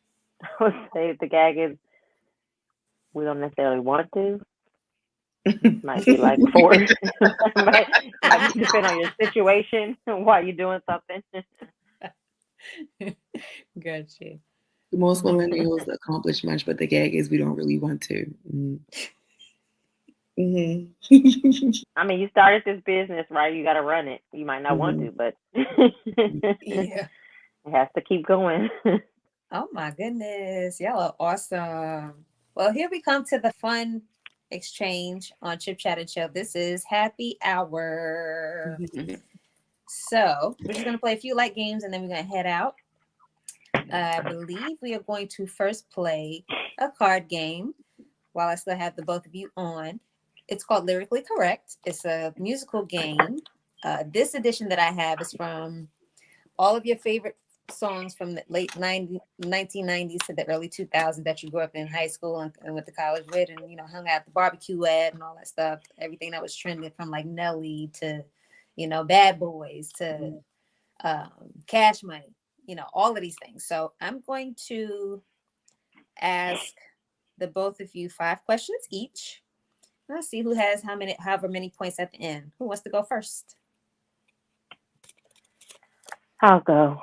I would say the gag is, we don't necessarily want to. Might be like forced. might depend on your situation while you're doing something. Gotcha. Most millennials accomplish much, but the gag is we don't really want to. I mean, you started this business, right? You got to run it. You might not want to, but yeah, it has to keep going. Oh my goodness, y'all are awesome. Well, here we come to the fun exchange on Chip Chat and Chill. This is happy hour. So we're just gonna play a few light games and then we're gonna head out. I believe we are going to first play a card game while I still have the both of you on. It's called Lyrically Correct. It's a musical game. This edition that I have is from all of your favorite songs from the late 1990s to the early 2000s that you grew up in high school and went to college with, and, you know, hung out at the barbecue at and all that stuff. Everything that was trending from like Nelly to, you know, Bad Boys to Cash Money, you know, all of these things. So I'm going to ask the both of you 5 questions each. Let's see who has however many points at the end. Who wants to go first? I'll go.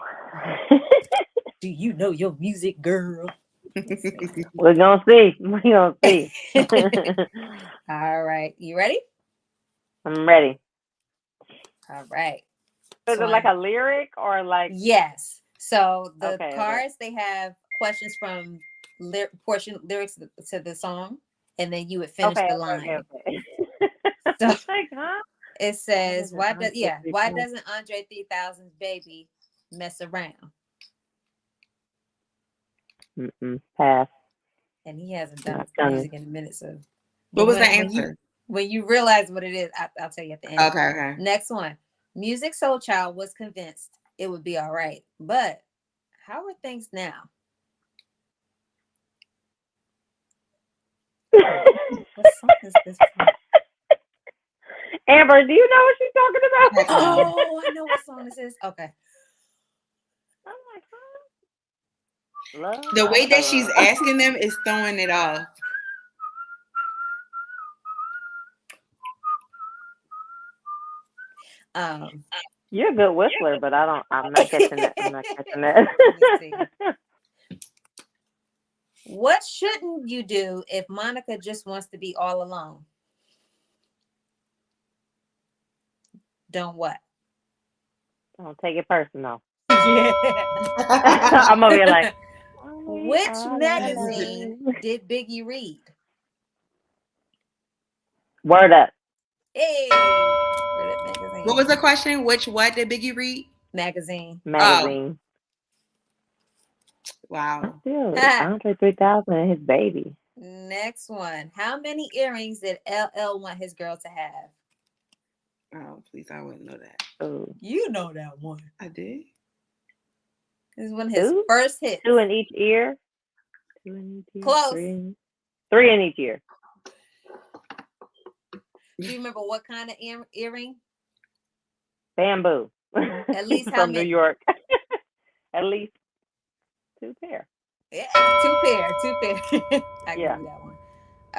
Do you know your music, girl? We're gonna see. We're gonna see. All right, you ready? I'm ready. All right. Is it like a lyric or like? Yes. So the cards, they have questions from lyrics to the song, and then you would finish the line. Okay. So like, huh? It says, why doesn't Andre 3000's Baby mess around? Pass. And he hasn't done music in a minute. So what was the answer? When you realize what it is, I'll tell you at the end. Okay. Next one. Music Soul Child was convinced it would be all right. But how are things now? What song is this from? Amber, do you know what she's talking about? Oh, I know what song this is. Okay. I'm like, huh? The way that she's asking them is throwing it off. You're a good whistler, but I'm not catching that. I'm not catching that. What shouldn't you do if Monica just wants to be all alone? Don't what? Don't take it personal. Yeah. I'm over here like, which magazine did Biggie read? Word Up. Hey. What was the question? What did Biggie read? Magazine. Oh. Wow. Andre 3000 and his baby. Next one. How many earrings did LL want his girl to have? Oh, please, I wouldn't know that. Oh. You know that one. I did. This is one of his first hits. 2 in each ear. 2 in each ear. Close. 3 in each ear. Do you remember what kind of earring? Bamboo. At least how from many? New York. At least 2 pair. Yeah, 2 pair. I Yeah. give you that one.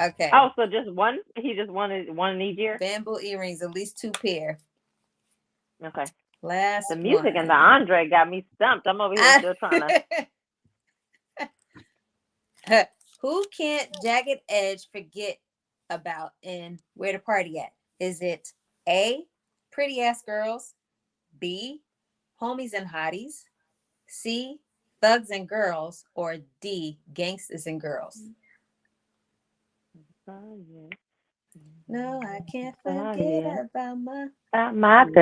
Okay. Oh, so just one? He just wanted one in each ear? Bamboo earrings, at least 2 pair. Okay. Last The music one. and the Andre got me stumped. I'm over here still trying to. Who can't Jagged Edge forget about and where to party at? Is it A, pretty ass girls, B, homies and hotties, C, thugs and girls, or D, gangsters and girls? No, I can't forget about my bed.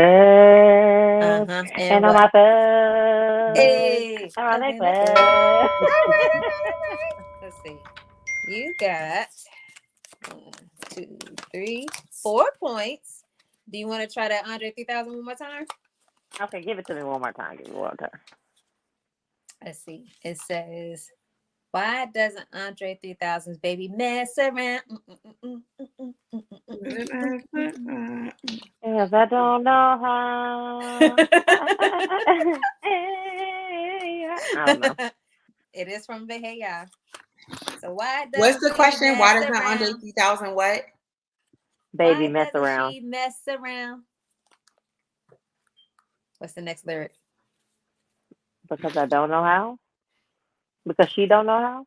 And on what? my bed. Hey, on my all bed. right. Let's see. You got 1, 2, 3, 4 points. Do you want to try that Andre 3000 one more time? Okay, give it to me one more time. Let's see. It says, why doesn't Andre 3000's baby mess around? Because I don't know how. I don't know. It is from Zachia. So why does What's the question? Why doesn't Andre 3000 what? Baby mess around. She mess around? What's the next lyric? Because I don't know how. Because she don't know how.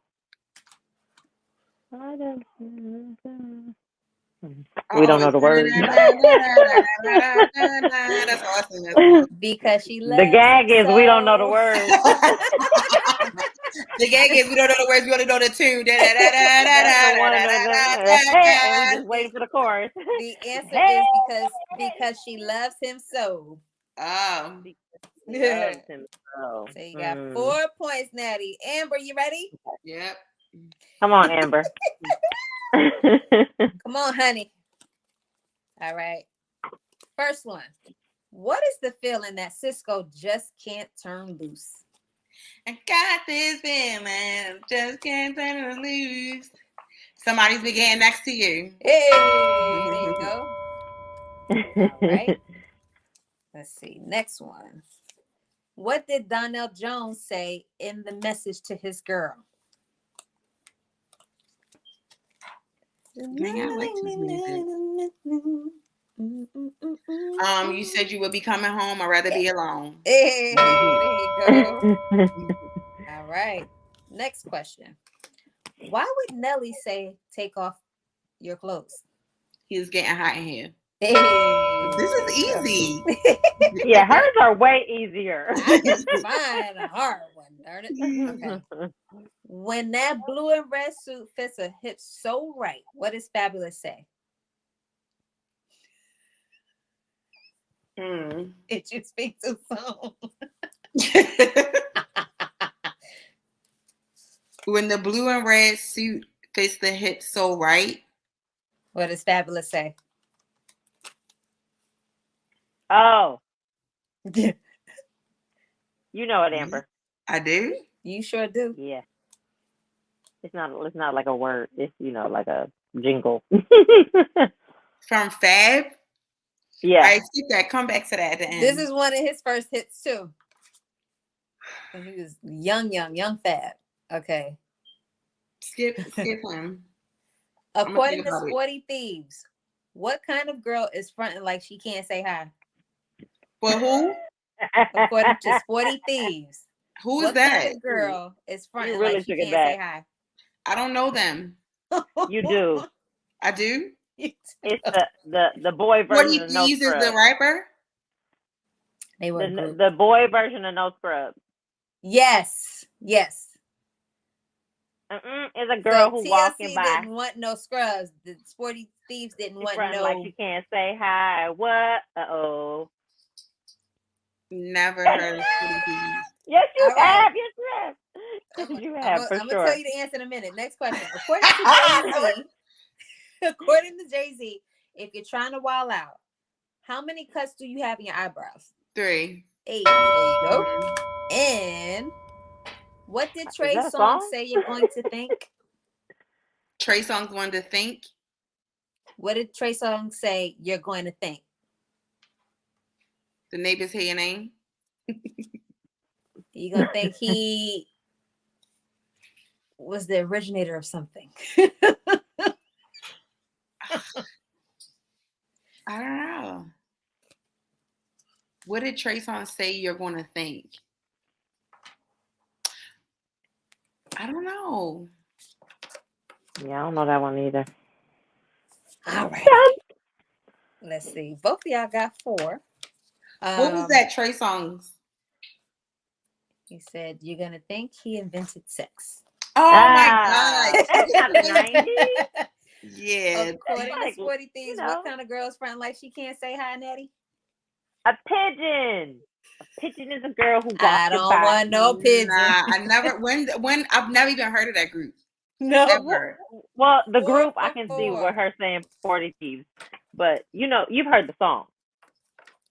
We don't know the words. That's awesome. Because she loves the gag is so. we don't know the words. The gag is we don't know the words. We only know the tune. And we just waiting for the chorus. The answer is because she loves him so. Oh. Loves him so. So you got 4 points, Natty. Amber, you ready? Yep. Come on, Amber. Come on, honey. All right. First one. What is the feeling that Cisco just can't turn loose? I got this feeling, just can't turn it loose. Somebody's beginning next to you. Hey, there you go. All right. Let's see. Next one. What did Donnell Jones say in the message to his girl? Dang, I like this music. You said you would be coming home. I'd rather be alone. Hey, there you go. All right. Next question. Why would Nelly say take off your clothes? He was getting hot in here. Hey. This is easy. Yeah, hers are way easier. I can find a hard one, darn it. Okay. When that blue and red suit fits her hips so right, what does Fabulous say? Did you speak too soon? When the blue and red suit fits the hips so right. What does Fabulous say? Oh. You know it, Amber. I do. You sure do. Yeah. It's not like a word. It's like a jingle. From Fab. Yeah. All right, skip that. Come back to that at the end. This is one of his first hits too. When he was young Fab. Okay. Skip him. According to Sporty Thieves, what kind of girl is fronting like she can't say hi? For who? According to Sporty Thieves. Who is that? What kind of girl is fronting like she can't say hi? I don't know them. You do. I do? It's the boy version of No Scrubs. Is the rapper? They were the boy version of No Scrubs. Yes. It's a girl who walking by. Didn't want no scrubs. The Sporty Thieves didn't want no. Like you can't say hi. What? Uh-oh. Never heard of Sporty Thieves. Yes, you have. Yes, you have. I'm gonna tell you the answer in a minute. Next question. According to Jay-Z, if you're trying to wild out, how many cuts do you have in your eyebrows? 3. Hey, there you go. And what did Trey Songz say you're going to think? Trey Songz wanted to think? What did Trey Songz say you're going to think? The neighbors hear your name? You gonna think he was the originator of something? I don't know. What did Trey Songz say you're going to think? I don't know. Yeah, I don't know that one either. All right. Let's see. Both of y'all got 4. What was that Trey Songz? He said, "You're gonna think he invented sex." Oh my God! That's not the 90s. Yeah. According to Sporty Thieves, you know, what kind of girl's front like she can't say hi, Natty? A pigeon. A pigeon is a girl who walks I don't want no pigeon. Nah, I never. When I've never even heard of that group. No. Ever. Well, the 4 group for I can see 4. with her saying Sporty Thieves, but you know, you've heard the song.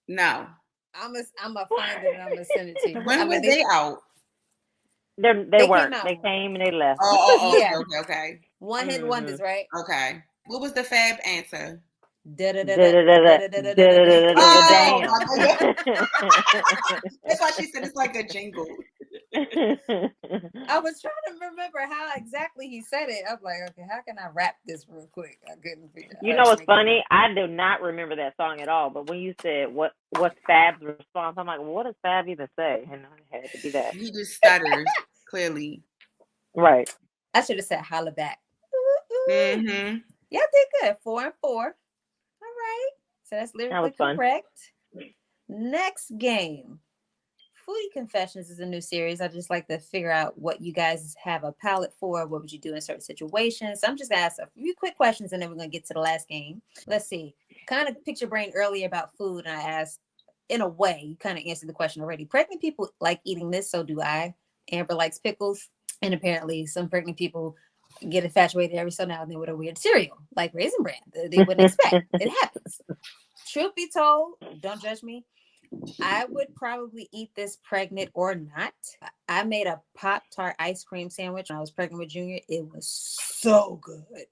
No. I'm gonna find it and I'm gonna send it to you. When was they out? They came out. They came and they left. Oh, Yeah. okay. One hit wonders, right? Okay. What was the fab answer? Damn. Oh, that's why she said it's like a jingle. I was trying to remember how exactly he said it. I'm like, okay, how can I rap this real quick? I couldn't figure it out. You know what's funny? I do not remember that song at all. But when you said what's Fab's response, I'm like, well, what does Fab even say? And it had to be that. He just stutters, clearly. Right. I should have said holla back. Mm-hmm. Yeah, did good. 4 and 4. All right. So that's lyrically correct. Next game. Foodie Confessions is a new series. I just like to figure out what you guys have a palate for. What would you do in certain situations? So I'm just going to ask a few quick questions and then we're going to get to the last game. Let's see. Kind of picked your brain earlier about food. And I asked, in a way, you kind of answered the question already. Pregnant people like eating this, so do I. Amber likes pickles. And apparently some pregnant people get infatuated every so now and then with a weird cereal, like Raisin Bran. They wouldn't expect. It happens. Truth be told, don't judge me. I would probably eat this pregnant or not. I made a Pop-Tart ice cream sandwich when I was pregnant with Junior. It was so good.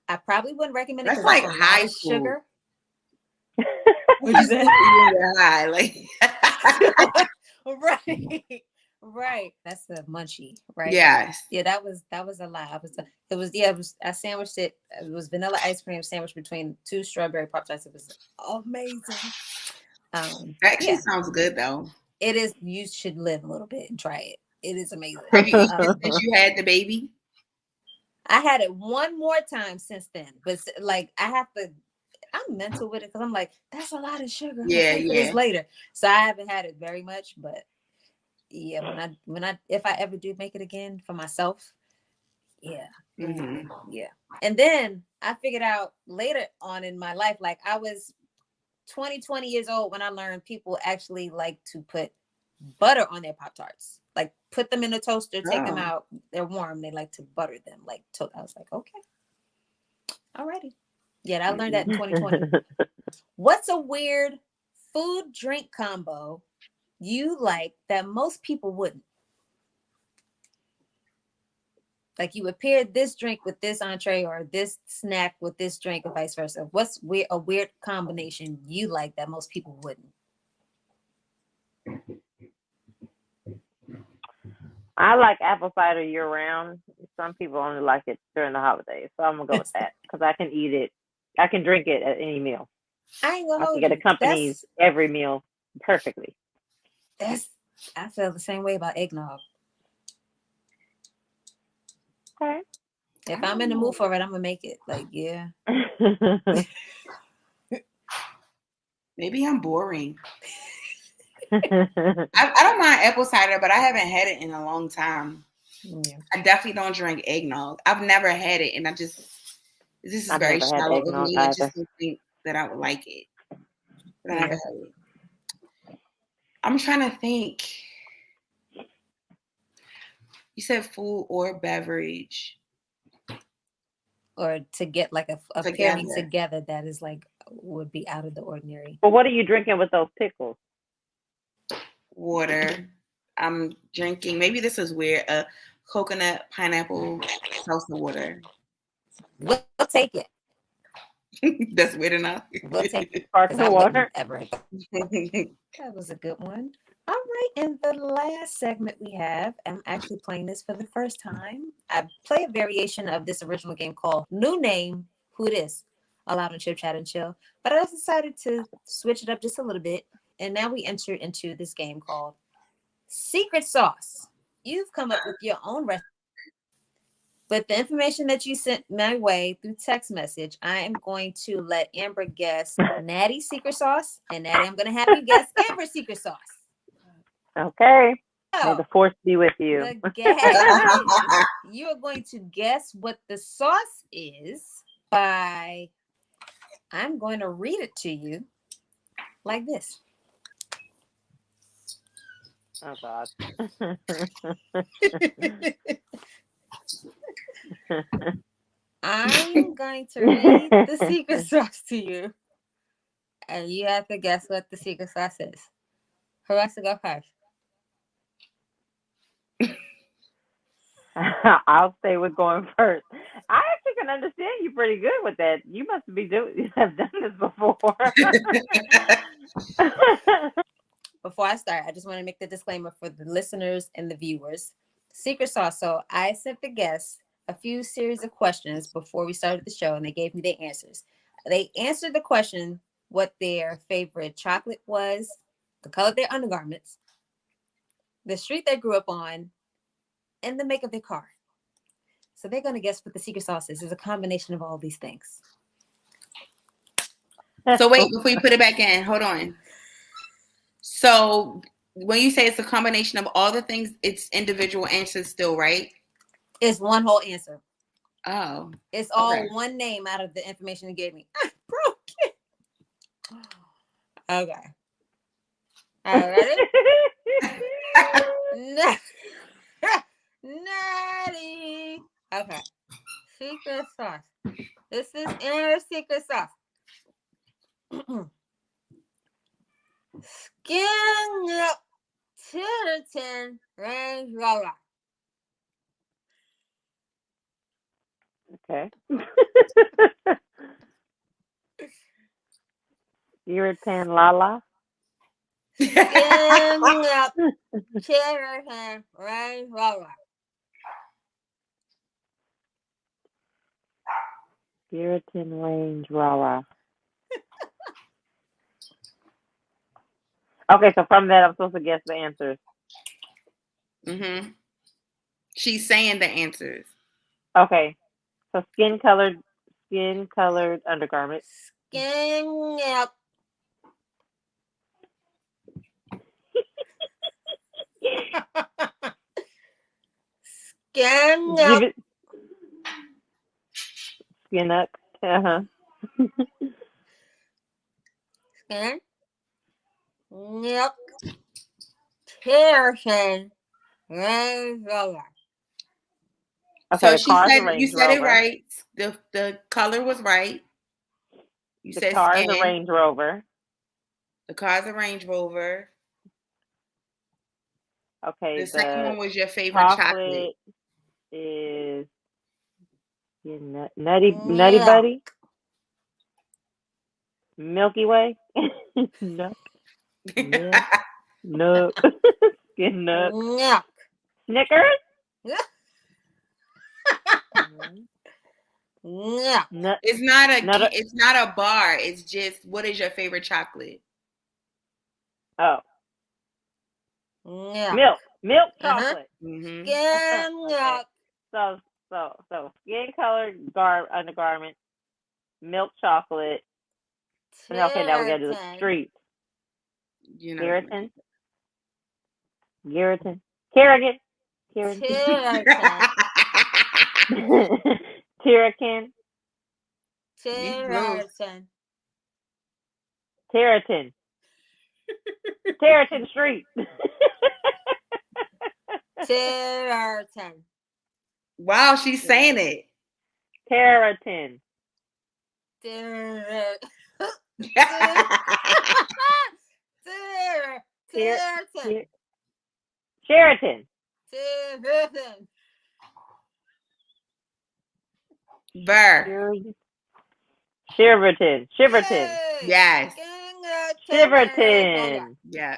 I probably wouldn't recommend it because like high sugar. What is that? High, like right. That's the munchie, right? Yes. Yeah, that was a lie. I sandwiched it. It was vanilla ice cream sandwiched between 2 strawberry Pop-Tarts. It was amazing. That actually sounds good though. It is. You should live a little bit and try it. It is amazing. Have you eaten it since you had the baby? I had it one more time since then, but like I'm mental with it because I'm like, that's a lot of sugar. Yeah. Later, so I haven't had it very much, but yeah, if I ever do make it again for myself, yeah. And then I figured out later on in my life, like I was 20 years old when I learned people actually like to put butter on their Pop-Tarts. Like put them in the toaster, take them out. They're warm. They like to butter them. I was like, okay. Alrighty. Yeah, I learned that in 2020. What's a weird food drink combo you like that most people wouldn't? Like you would pair this drink with this entree or this snack with this drink or vice versa. What's a weird combination you like that most people wouldn't? I like apple cider year round. Some people only like it during the holidays. So I'm going to go with that because I can eat it. I can drink it at any meal. I can get accompanies every meal perfectly. I feel the same way about eggnog. Okay. If I'm in the mood for it, I'm gonna make it. Like, yeah. Maybe I'm boring. I don't mind apple cider, but I haven't had it in a long time. Yeah. I definitely don't drink eggnog. I've never had it, and this is very shallow of me. I just don't think that I would like it. But I never had it. I'm trying to think. You said food or beverage. Or to get like a pairing together that is like would be out of the ordinary. But what are you drinking with those pickles? Water. I'm drinking, maybe this is weird, a coconut pineapple salsa water. We'll take it. That's weird enough. We'll take it. Sparkling water. Ever. That was a good one. All right, and the last segment we have, I'm actually playing this for the first time. I play a variation of this original game called New Name, Who This? Allowed on Chip Chat and Chill. But I decided to switch it up just a little bit. And now we enter into this game called Secret Sauce. You've come up with your own recipe. But the information that you sent my way through text message, I am going to let Amber guess Natty's secret sauce. And Natty, I'm going to have you guess Amber's secret sauce. Okay. So, may the force be with you. The gag is you are going to guess what the sauce is by, I'm going to read it to you like this. Oh, God. I'm going to read the secret sauce to you, and you have to guess what the secret sauce is. Who wants to go first? I'll stay with going first. I actually can understand you pretty good with that. You must have done this before. Before I start, I just want to make the disclaimer for the listeners and the viewers. Secret sauce. So I sent the guests a few series of questions before we started the show, and they gave me their answers. They answered the question what their favorite chocolate was, the color of their undergarments, the street they grew up on, and the make of their car. So they're going to guess what the secret sauce is. It's a combination of all these things. So wait, before you put it back in, hold on. So when you say it's a combination of all the things, it's individual answers still, right? It's one whole answer. Oh. It's all one name out of the information you gave me. I broke it. Okay. All right, ready? Natty. Okay. Secret sauce. This is Amber's secret sauce. Skin up Tillerton Range Rover. Okay. Irritan Lala. Skin up Tillerton Range Rover. Irritan Range Rara. Okay, so from that, I'm supposed to guess the answers. Mm-hmm. She's saying the answers. Okay, so skin colored undergarment. Skin up. Skin up. Skin up. Uh-huh. Skin. Yep. Pearson Range Rover. Okay, so she said you said it right. The color was right. You said car skin. is a Range Rover. The car is a Range Rover. Okay. The second one was your favorite chocolate. Is Nutty Buddy? Milky Way? No. No. Skin nut. Yuck. Snickers? Yeah. It's not a bar. It's just what is your favorite chocolate? Oh. Yeah. Milk chocolate. Mm-hmm. Skin yuck. So skin colored undergarment, milk chocolate. Okay, now we gotta do the street. Garrison. Kerrigan. Terrican. Territon Street. Territon. Wow, she's saying it. Territon. Sheraton. Burr. Shiverton. Yes. Shiverton. Yeah.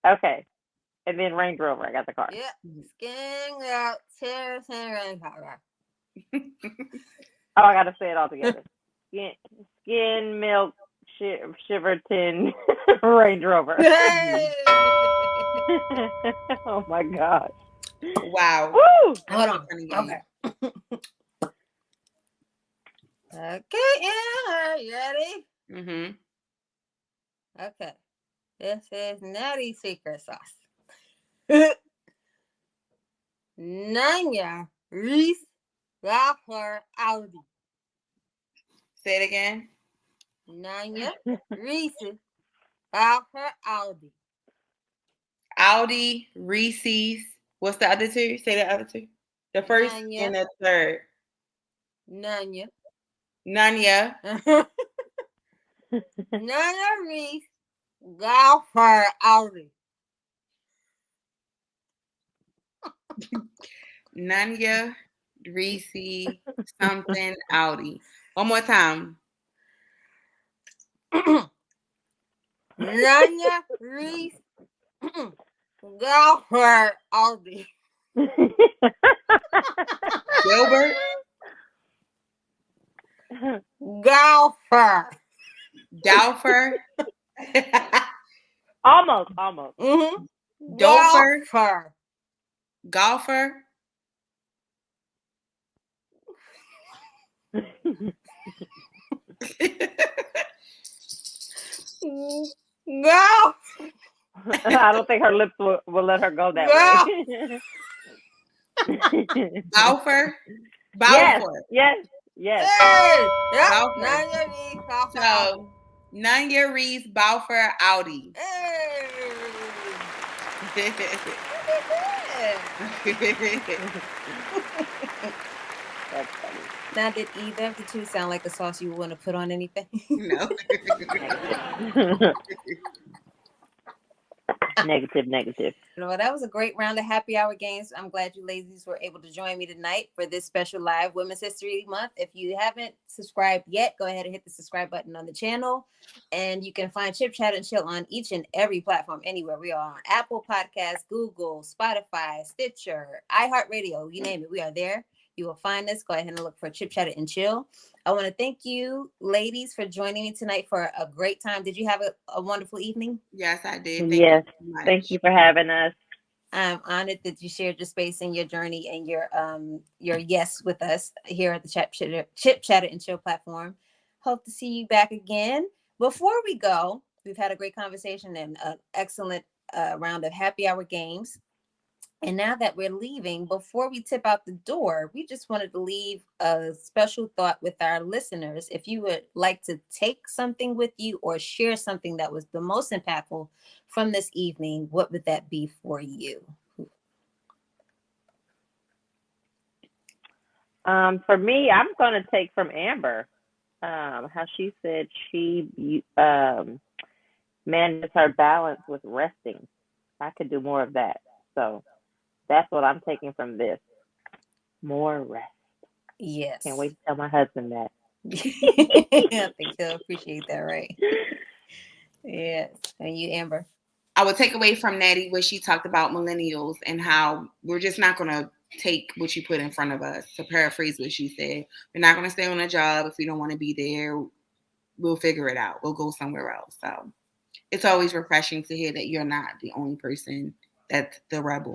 Okay. And then Range Rover. I got the car. Yeah. Skin out, tears, and Range Rover. Oh, I got to say it all together. Skin milk, Shiverton, Range Rover. Hey! Oh my gosh. Wow. Woo! Hold on. Okay. Okay, yeah, you ready? Mm-hmm. Okay. This is Natty Secret Sauce. Nateanah Ms. Audi. Say it again. Nateanah Ms. Audi. Audi, Reese's. What's the other two? Say the other two. The first and the third. Nateanah. Nanya. Nateanah Ms. Audi. Nanya, Reese, something, Audi. One more time. Nateanah Ms. Audi. Gilbert. Golfer. Doubtful. Almost. Mm-hmm. Dofer. Golfer. Golf. I don't think her lips will let her go that way. Golfer. Yes. Hey! Yep. Balfour. Nateanah Ms. So, Nanya Reese, Balfour, Audi. Hey! That's funny. Now, did either of the two sound like a sauce you would want to put on anything? No. Negative. Well, that was a great round of happy hour games. I'm glad you ladies were able to join me tonight for this special live Women's History Month. If you haven't subscribed yet, go ahead and hit the subscribe button on the channel. And you can find Chip Chat and Chill on each and every platform anywhere. We are on Apple Podcasts, Google, Spotify, Stitcher, iHeartRadio, you name it. We are there. You will find us. Go ahead and look for Chip Chat and Chill. I want to thank you, ladies, for joining me tonight for a great time. Did you have a wonderful evening? Yes, I did. Thank you for having us. I'm honored that you shared your space and your journey and your yes with us here at the Chip Chatter and Chill platform. Hope to see you back again. Before we go, we've had a great conversation and an excellent round of happy hour games. And now that we're leaving, before we tip out the door, we just wanted to leave a special thought with our listeners. If you would like to take something with you or share something that was the most impactful from this evening, what would that be for you? For me, I'm going to take from Amber, how she said she manages her balance with resting. I could do more of that. So that's what I'm taking from this. More rest. Yes. Can't wait to tell my husband that. I think he'll appreciate that, right? Yes. And you, Amber? I would take away from Natty what she talked about millennials and how we're just not going to take what you put in front of us. To paraphrase what she said, we're not going to stay on a job if we don't want to be there. We'll figure it out. We'll go somewhere else. So it's always refreshing to hear that you're not the only person that's the rebel.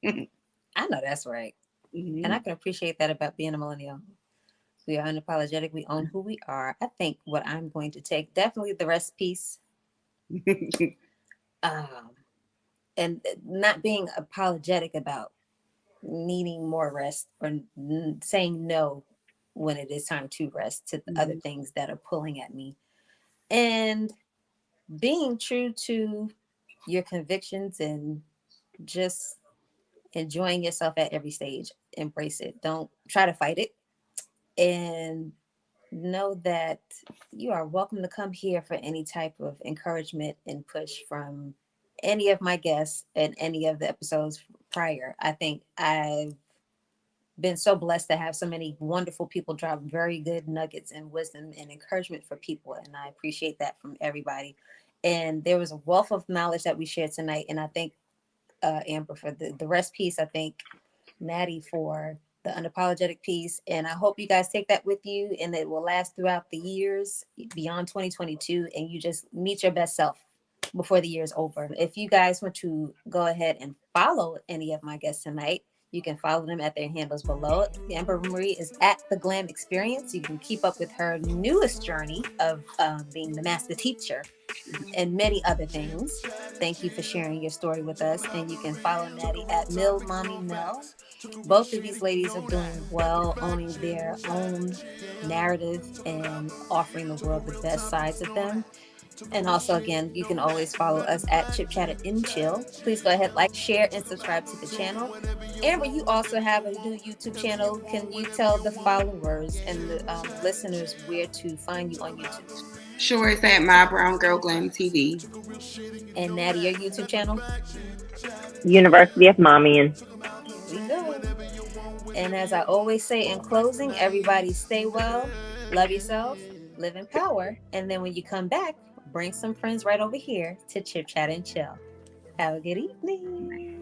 I know that's right. Mm-hmm. And I can appreciate that about being a millennial. We are unapologetic. We own who we are. I think what I'm going to take, definitely the rest piece. And not being apologetic about needing more rest or saying no when it is time to rest to the other things that are pulling at me. And being true to your convictions and just enjoying yourself at every stage. Embrace it. Don't try to fight it. And know that you are welcome to come here for any type of encouragement and push from any of my guests and any of the episodes prior. I think I've been so blessed to have so many wonderful people drop very good nuggets and wisdom and encouragement for people. And I appreciate that from everybody. And there was a wealth of knowledge that we shared tonight. And I thank Amber for the rest piece. I thank Natty for the unapologetic piece. And I hope you guys take that with you and it will last throughout the years beyond 2022. And you just meet your best self before the year is over. If you guys want to go ahead and follow any of my guests tonight, you can follow them at their handles below. Amber Marie is at The Glam Experience. You can keep up with her newest journey of being the master teacher and many other things. Thank you for sharing your story with us. And you can follow Natty at Mill Mommy Mel. Both of these ladies are doing well, owning their own narrative and offering the world the best sides of them. And also, again, you can always follow us at Chip Chat and Chill. Please go ahead, like, share, and subscribe to the channel. Amber, you also have a new YouTube channel. Can you tell the followers and the listeners where to find you on YouTube? Sure, it's at My Brown Girl Glam TV. And Natty, your YouTube channel? University of Mommying. Here we go. And as I always say in closing, everybody stay well, love yourself, live in power. And then when you come back, bring some friends right over here to Chip Chat and Chill. Have a good evening.